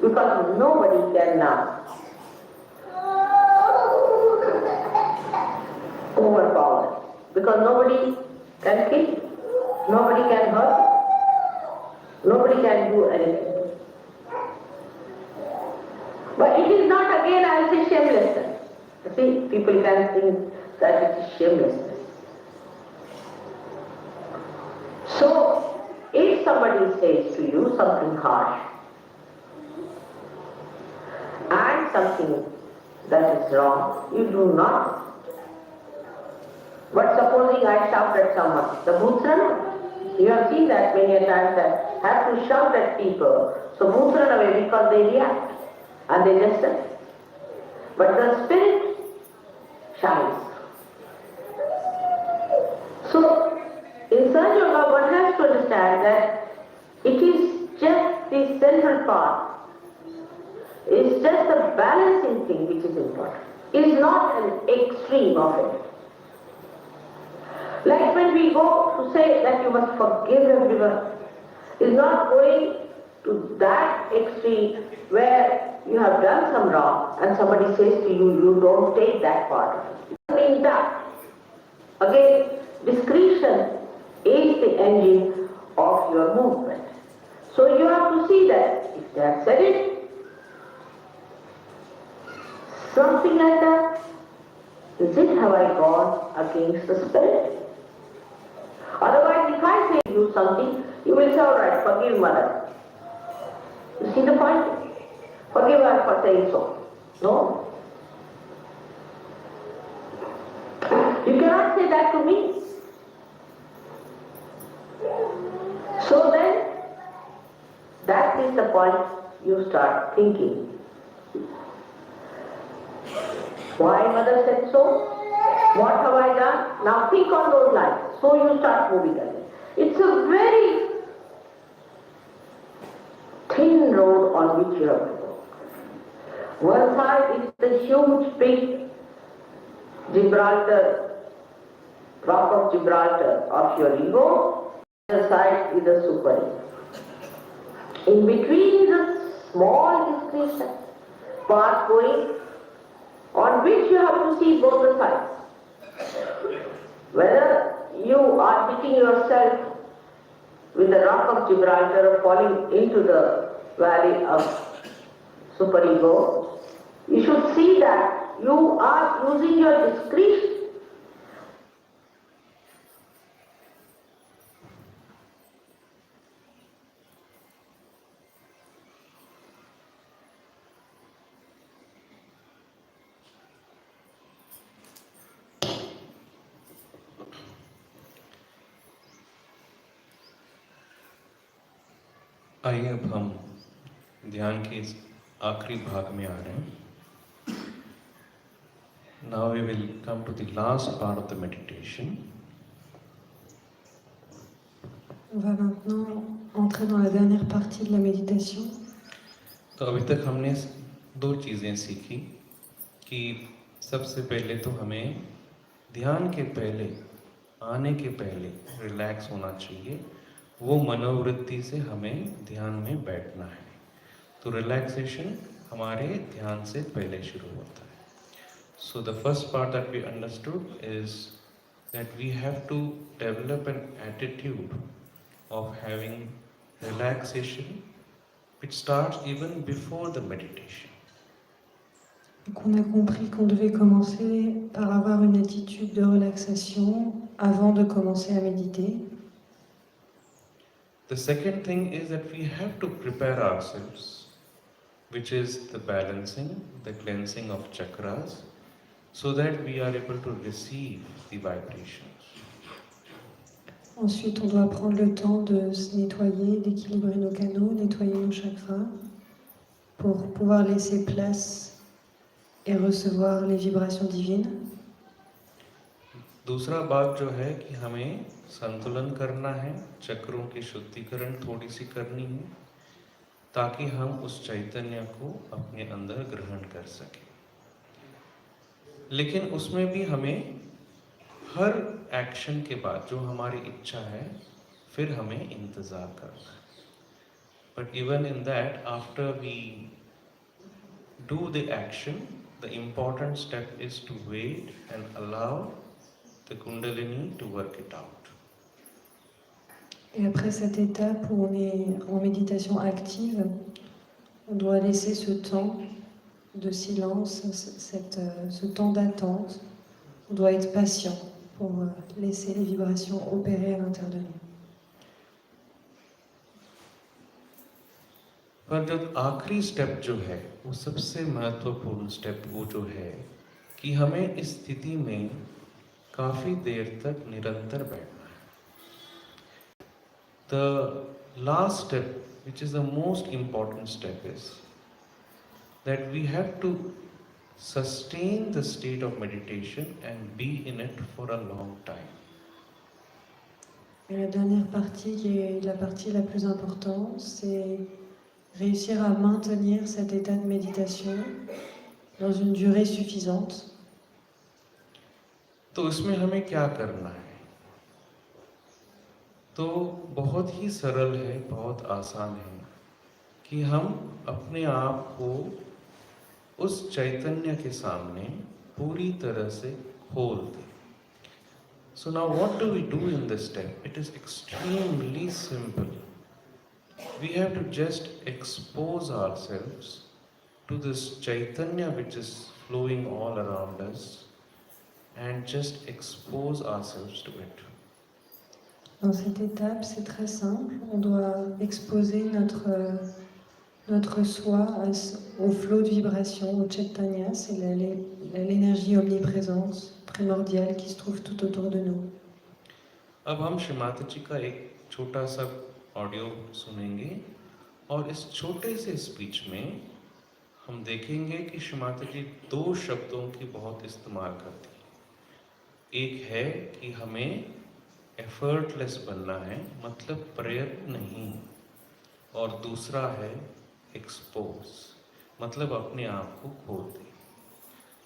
Because nobody can now overpower. Because nobody can kill you. Nobody can hurt you. Nobody can do anything. But it is not, again, I say, shamelessness. You see, people can think that it is shamelessness. So, if somebody says to you something harsh and something that is wrong, you do not. But supposing I shout at someone, the bhoots run away. You have seen that many a times, that have to shout at people, so bhoots run away because they react and they listen. But the spirit shines. So, in Sahaja Yoga, one has to understand that it is just the central part. It's just the balancing thing which is important. It is not an extreme of it. Like when we go to say that you must forgive everyone, it's not going to that extreme where you have done some wrong and somebody says to you, you don't take that part. It means that. Again, discretion is the engine of your movement. So you have to see that if they have said it, something like that, is it have I gone against the spirit? Otherwise, if I say you something, you will say, all right, forgive mother. You see the point? Forgive her for saying so. No. You cannot say that to me. So then, that is the point you start thinking. Why mother said so? What have I done? Now think on those lines. So you start moving again. It's a very thin road on which you have to go. One side is the huge big Gibraltar, rock of Gibraltar of your ego. The other side is the super ego. In between is a small discretion path going, on which you have to see both the sides. Whether you are hitting yourself with the rock of Gibraltar or falling into the valley of superego, you should see that you are using your discretion. आइए अब हम ध्यान के इस आखिरी भाग में आ रहे हैं. Now we will come to the last part of the meditation. On va maintenant entrer dans la dernière partie de la méditation. तो अभी तक हमने दो चीज़ें सीखी कि सबसे पहले तो हमें ध्यान के पहले, आने के पहले रिलैक्स होना चाहिए. वो मनोवृत्ति से हमें ध्यान में बैठना है. तो रिलैक्सेशन हमारे ध्यान से पहले शुरू होता है. So the first part that we understood is that we have to develop an attitude of having relaxation which starts even before the meditation. Donc on a compris qu'on devait commencer par avoir une attitude de relaxation avant de commencer à méditer. The second thing is that we have to prepare ourselves, which is the balancing, the cleansing of chakras, so that we are able to receive the vibrations. Ensuite, on doit prendre le temps de se nettoyer, d'équilibrer nos canaux, nettoyer nos chakras pour pouvoir laisser place et recevoir les vibrations divines. दूसरा बात जो है कि हमें संतुलन करना है, चक्रों की शुद्धिकरण थोड़ी सी करनी है, ताकि हम उस चैतन्य को अपने अंदर ग्रहण कर सकें. लेकिन उसमें भी हमें हर एक्शन के बाद जो हमारी इच्छा है, फिर हमें इंतज़ार करना है. But even in that, after we do the action, the important step is to wait and allow the Kundalini to work it out. Et après cette étape où on est en méditation active, on doit laisser ce temps de silence, ce temps d'attente. On doit être patient pour laisser les vibrations opérer à l'intérieur de nous. पर जो आखिरी step जो है वो सबसे महत्वपूर्ण step वो जो है कि हमें इस स्थिति में काफ़ी देर तक निरंतर बैठना है. The last step, which is the most important step, is that we have to sustain the state of meditation and be in it for a long time. Et la dernière partie, qui est la partie la plus importante, c'est réussir à maintenir cet état de méditation dans une durée suffisante. तो इसमें हमें क्या करना है? तो बहुत ही सरल है, बहुत आसान है कि हम अपने आप को उस चैतन्य के सामने पूरी तरह से खोल दें. So now what do we do in this step? It is extremely simple. We have to just expose ourselves to this Chaitanya which is flowing all around us and just expose ourselves to it. Dans cette étape, c'est très simple. On doit exposer notre soi au flot de vibration, au Chaitanya. C'est l'énergie omniprésente, primordiale, qui se trouve tout autour de nous. अब हम श्रीमाता जी का एक छोटा सा audio सुनेंगे और इस छोटे से स्पीच में हम देखेंगे कि श्रीमाता जी दो शब्दों की बहुत इस्तेमाल करती हैं. एक है कि हमें एफर्टलेस बनना है, मतलब प्रयत्न नहीं, और दूसरा है एक्सपोज, मतलब अपने आप को खोल दें.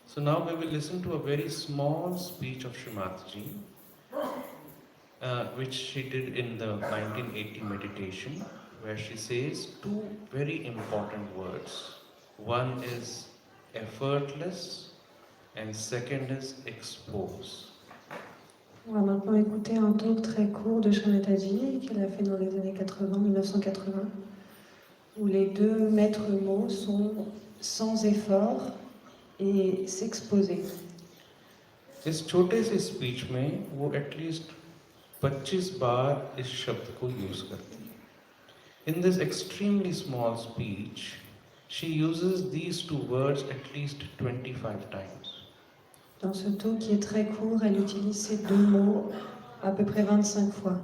So now we will listen to a very small speech of Srimati ji, which she did in the 1980 meditation, where she says two very important words. One is effortless and second is expose. On va maintenant écouter un talk très court de Srimati ji qu'elle a fait dans les années 80, 1980, où les deux maîtres mots sont sans effort et s'exposer. इस छोटे से speech में वो at least 25 बार इस शब्द को use करती है. In this extremely small speech, she uses these two words at least 25 times. Dans ce talk qui est très court, elle utilise ces deux mots à peu près 25 fois.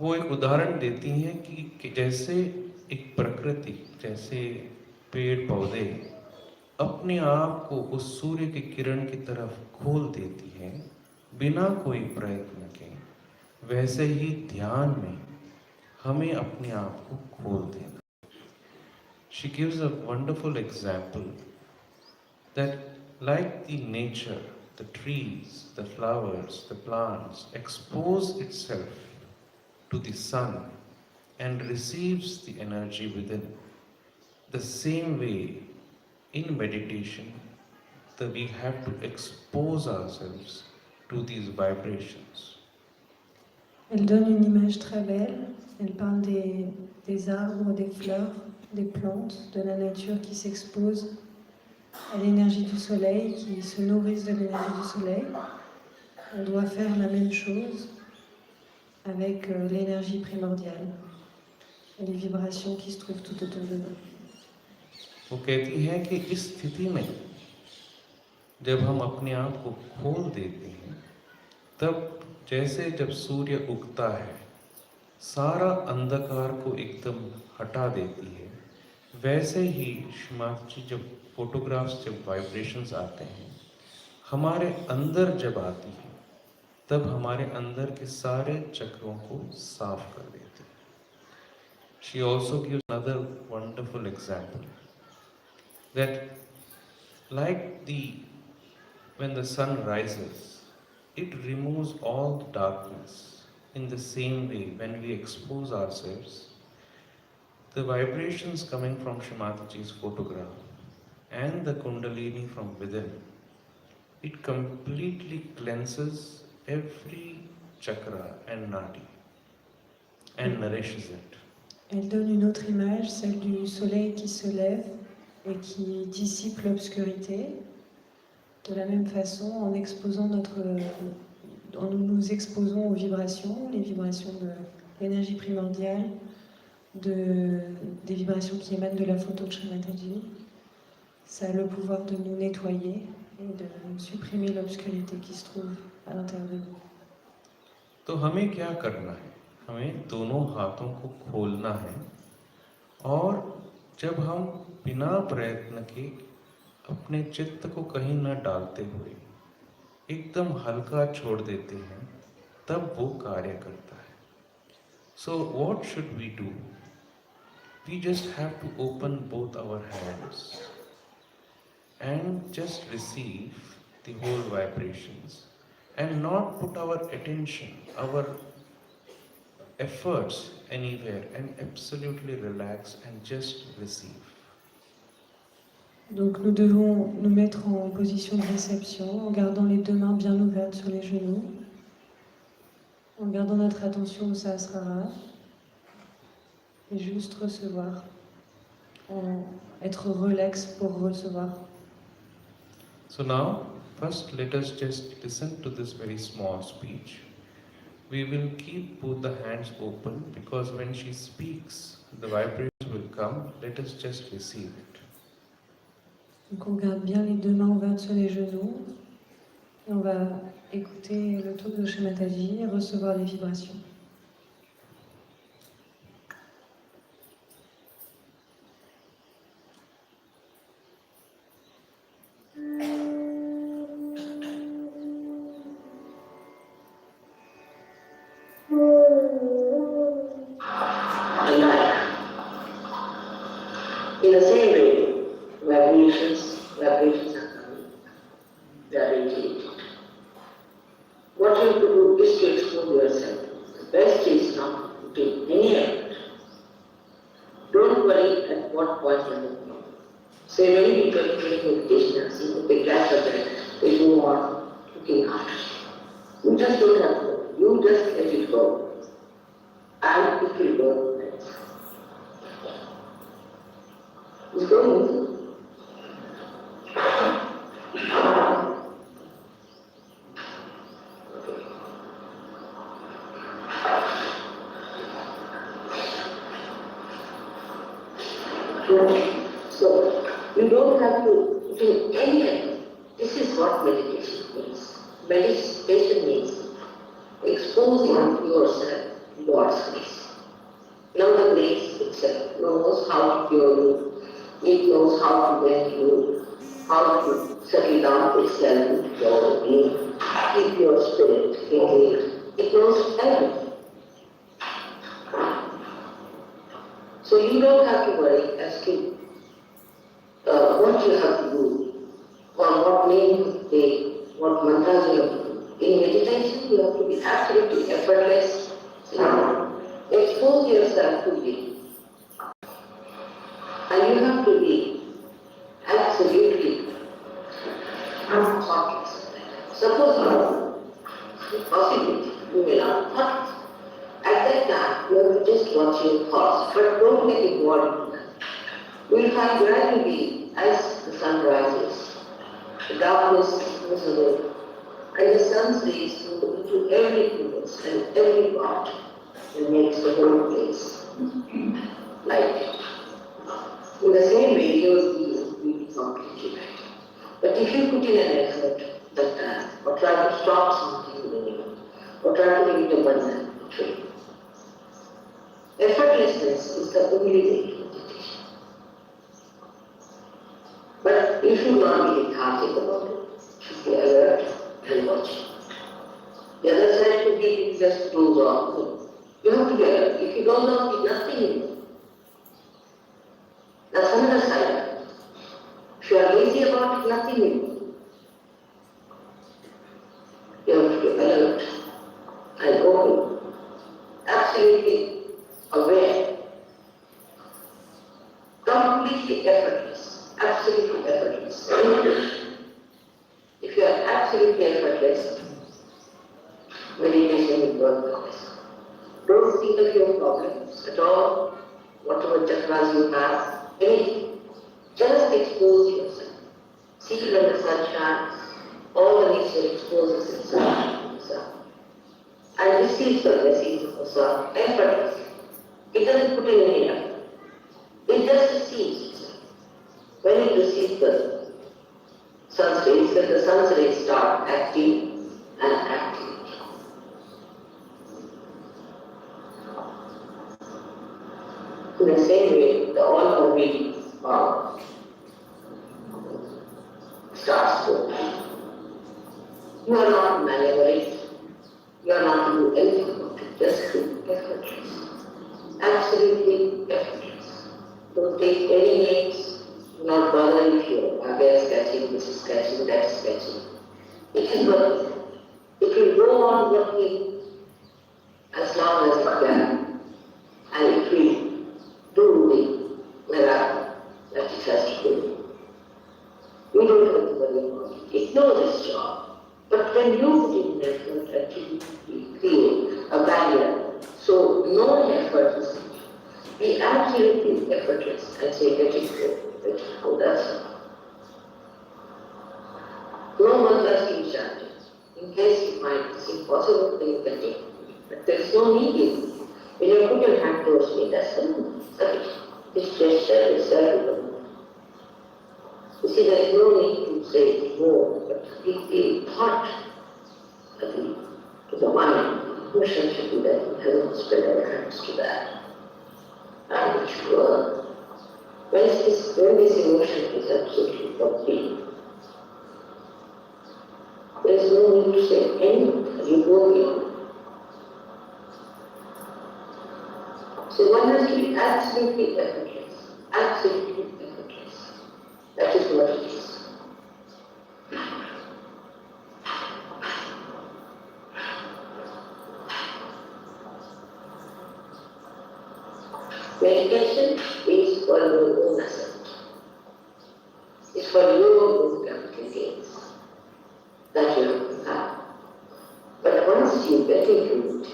वो एक उदाहरण देती हैं कि जैसे एक प्रकृति, जैसे पेड़ पौधे अपने आप को उस सूर्य की किरण की तरफ खोल देती हैं बिना कोई प्रयत्न के, वैसे ही ध्यान में हमें अपने आप को खोल देना. She gives a wonderful example that like the nature, the trees, the flowers, the plants expose itself to the sun and receives the energy within, the same way in meditation that we have to expose ourselves to these vibrations. Elle donne une image très belle. Elle parle des arbres, des fleurs, des plantes, de la nature qui s'expose à l'énergie du soleil, qui se nourrissent de l'énergie du soleil. On doit faire la même chose avec l'énergie primordiale et les vibrations qui se trouvent tout autour de nous. वो कहती है कि इस स्थिति में जब हम अपने आप को खोल देते हैं, तब जैसे जब सूर्य उगता है सारा अंधकार को एकदम हटा देती है, वैसे ही श्रीमाता जी जब फोटोग्राफ्स, जब वाइब्रेशंस आते हैं हमारे अंदर जब आती है, तब हमारे अंदर के सारे चक्रों को साफ कर देती है. She also gives another wonderful example that like when the sun rises, it removes all the darkness. In the same way, when we expose ourselves, the vibrations coming from Srimati ji's photograph and the Kundalini from within, it completely cleanses every chakra and nadi and nourishes it. Elle donne une autre image, celle du soleil qui se lève et qui dissipe l'obscurité. De la même façon, en nous exposons aux vibrations, les vibrations de l'énergie primordiale, des vibrations qui émanent de la photo de Shri Mataji. Ça a le pouvoir de nous nettoyer et de supprimer l'obscurité qui se trouve à l'intérieur de nous. तो हमें क्या करना है? हमें दोनों हाथों को खोलना है और जब हम बिना प्रयत्न के अपने चित्त को कहीं न डालते हुए एकदम हल्का छोड़ देते हैं, तब वो कार्य करता है. So what should we do? We just have to open both our hands and just receive the whole vibrations and not put our attention, our efforts anywhere, and absolutely relax and just receive. Donc nous devons nous mettre en position de réception en gardant les deux mains bien ouvertes sur les genoux, en gardant notre attention au Sahasrara et juste recevoir, être relax pour recevoir. So now, first let us just listen to this very small speech. We will keep both the hands open because when she speaks, the vibrations will come. Let us just receive it. Donc on garde bien les deux mains ouvertes sur les genoux et on va écouter le tour de Shri Mataji et recevoir les vibrations. In the same way, vibrations are coming. They are radiating. What you have to do is to expose yourself. The best is not to take any effort. Don't worry at what point you are going. So many people doing meditation and seeing they catch up and they move on looking after. You just don't have to. You just let it go. And it will go. It's going easy. So, you don't have to do anything. This is what meditation means. Meditation means exposing yourself to God's grace. Now the grace itself knows how to cure you. It knows how to bend you, how to settle down itself into your being, keep your spirit engaged. It knows everything. So you don't have to worry as to what you have to do, or what name you have to take, what mantras you have to do. In meditation, you have to be absolutely effortless. Expose yourself to it. And you have to be absolutely thoughtless. Suppose you have possibility, you will have thoughts. At that time, you have to just watch your thoughts, but don't get involved in that. You will find gradually, as the sun rises, the darkness goes away, and the sun's rays go into every crevice and every part, and makes the whole place light. In the same way, your being will be completely light. But if you put in an effort that time, or try to stop something in you, or try to make it abundant, effortlessness is the only way to meditation. But you should not be lethargic about it. You should be alert and watching. The other side should be just doze off. You have to be alert. If you doze off, there's nothing in you. That's another side. If you are lazy about it, nothing in you. You have to be alert and open, absolutely aware, completely effortless, absolutely effortless. If you are absolutely effortless, meditation will work like this. Don't think of your problems at all. whatever chakras you have, anything. Just expose yourself. See when the sun shines, all the nature exposes itself and receives the blessings of the sun effortlessly. It doesn't put in any effort. It just receives itself. When it receives the sun's rays, when the sun's rays start acting and acting. In the same way, the all-pervading power starts to. You are not malevolent. You are not to do anything about it. Just do effortless. Absolutely effortless. Don't take any names. Do not bother if you are there sketching, this is sketching, that is sketching. It is working. It will go on working as long as it can. And it will do the miracle that it has to do. You don't have to worry about it. It knows its job. But when you put in effort, actually create a barrier. So no effort is needed. Be absolutely effortless and say, let it go, that's all. No one must be chanted. In case you find it's impossible, then you can take it. But there is no need in it. When you put your hand towards me, that's it. This gesture is self-evident. You see, there is no need to say more, but the thought to the mind, motion should do that. We have to spread our hands to that. And it should work. When this emotion is absolutely complete, there is no need to say anything. You go beyond. So one has to be absolutely effortless. Absolutely effortless. That is what it is. Meditation is for your own ascent. It's for your own capital gains that you have to have. But once you get into it,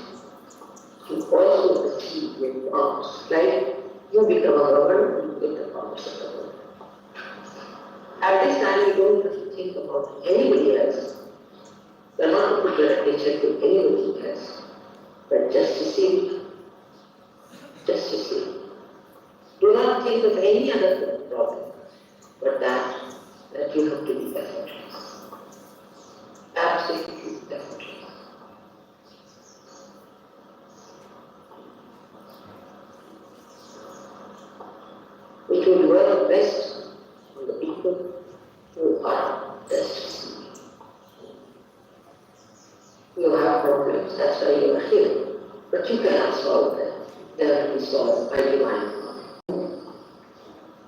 you also achieve your powers. Like you become a robber, you get the powers of the world. At this time, you don't have to think about anybody else. You are not to put your attention to anybody else, but just receive it. Just receive it. Do not think of any other problem, but that you have to be effortless. Absolutely effortless. It would work best on the people who are best. You have problems, that's why you are here. But you cannot solve them. They have to be solved by divine power.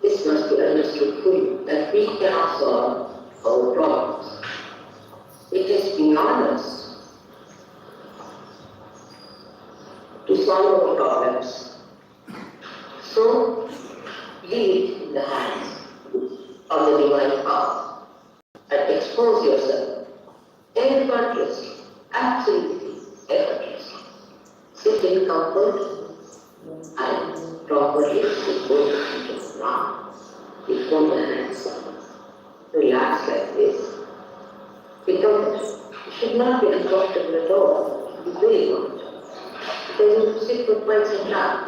This must be understood fully, that we cannot solve our problems. It is beyond us to solve our problems. So, leave it in the hands of the divine power and expose yourself effortlessly, absolutely effortlessly. Sit in comfort and properly with both feet on the ground, with both hands. Relax like this. It should not be uncomfortable at all. It should be very comfortable. Because you sit for quite some time.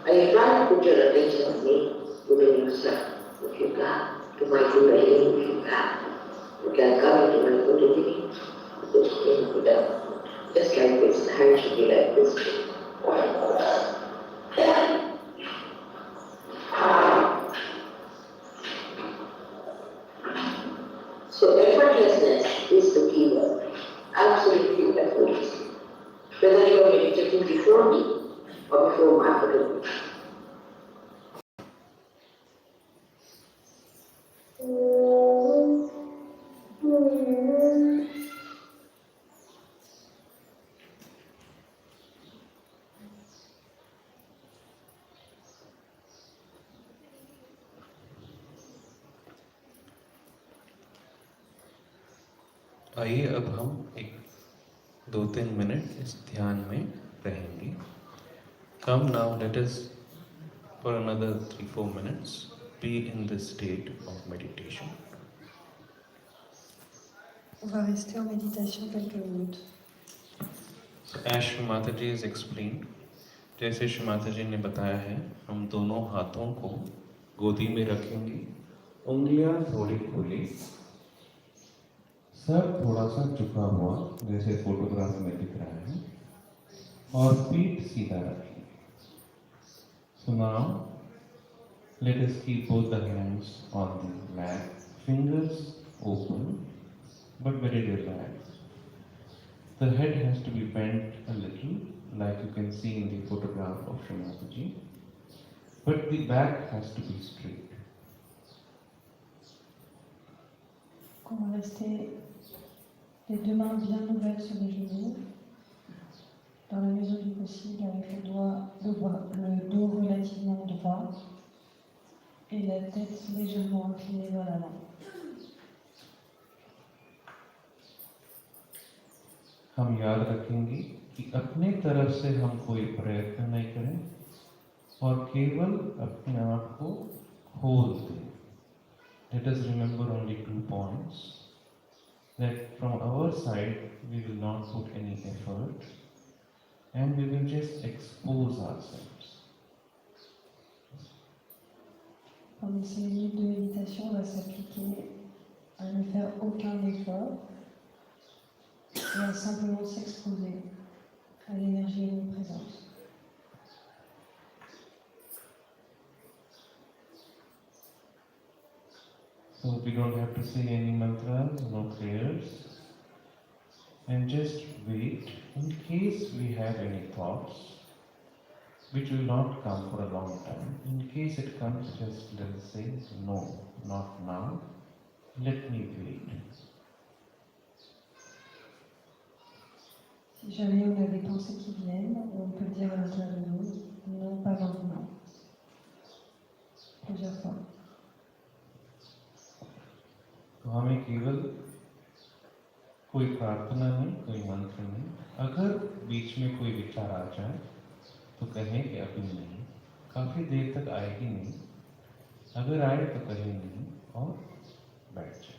And you try to put your attention on me, within yourself, if you can, to my Kundalini, if you can. You can come into my Kundalini, just in put up, just like this, the hand should be like this. So effortlessness is the key word. Absolutely effortless. Whether you are meditating before me or before my Kundalini. आइए अब हम एक 2-3 minute इस ध्यान में रहेंगे. Come now, let us for another 3-4 minutes be in this state of meditation. On va rester en méditation quelques minutes. So as Shri Mataji has explained, जैसे श्री माता जी ने बताया है, हम दोनों हाथों को गोदी में रखेंगे, उंगलियां थोड़ी खुली, सर थोड़ा सा झुका हुआ जैसे फोटोग्राफ में दिख रहा है, और पीठ सीधा रखेंगे. So now let us keep both the hands on the lap, fingers open but very relaxed. The head has to be bent a little, like you can see in the photograph of Shri Mataji, but the back has to be straight. On va rester les deux mains bien ouvertes sur les genoux, dans la mesure du possible, avec le dos relativement droit et la tête légèrement inclinée vers l'avant. हम याद रखेंगे कि अपने तरफ से हम कोई प्रयत्न नहीं करें और केवल अपने आप को खोल दें. Let us remember only 2 points. That from our side we will not put any effort and we will just expose ourselves. Pendant ces minutes de méditation, on va s'appliquer à ne faire aucun effort et à simplement s'exposer à l'énergie omniprésente. So we don't have to say any mantras, no prayers, and just wait in case we have any thoughts, which will not come for a long time. In case it comes, just let us say, no, not now, let me wait. Si jamais on a des pensées qui viennent, on peut dire à l'intérieur de nous, non, pas maintenant. Plusieurs fois. तो हमें केवल कोई प्रार्थना नहीं, कोई मंत्र नहीं. अगर बीच में कोई विचार आ जाए तो कहें कि अभी नहीं, काफी देर तक आएगी नहीं, अगर आए तो कहें नहीं और बैठ जाए.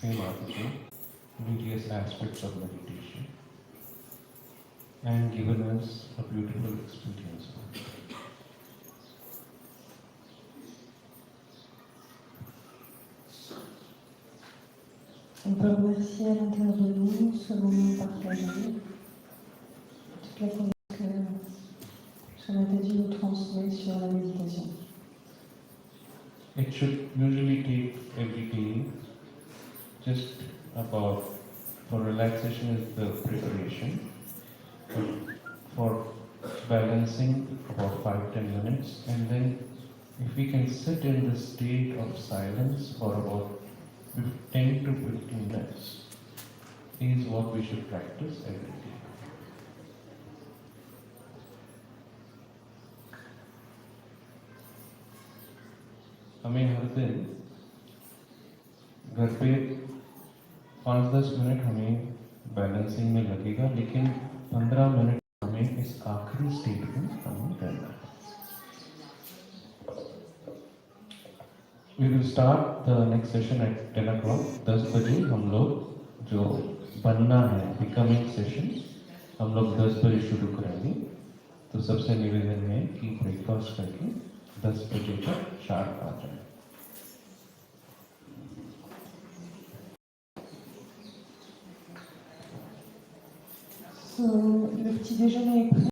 explain various aspects of meditation and given us a beautiful experience. On peut remercier à l'intérieur de nous ce moment partagé, toute la connaissance que Shanataji nous transmet sur la méditation. It should usually take every day just about, for relaxation is the preparation, for balancing about 5-10 minutes, and then if we can sit in the state of silence for about 10 to 15 minutes is what we should practice every day. हमें हर दिन घर पे 5-10 minute हमें balancing में लगेगा, लेकिन 15 minute हमें इस आखिरी स्टेट में हमें करना है. We will start the next session at 10 o'clock. 10 बजे हम लोग जो बनना है becoming session हम लोग 10 बजे शुरू करेंगे. तो सबसे निवेदन है कि ब्रेकफास्ट करके 10 बजे तक शार्प आ जाए. Le petit déjeuner est prêt.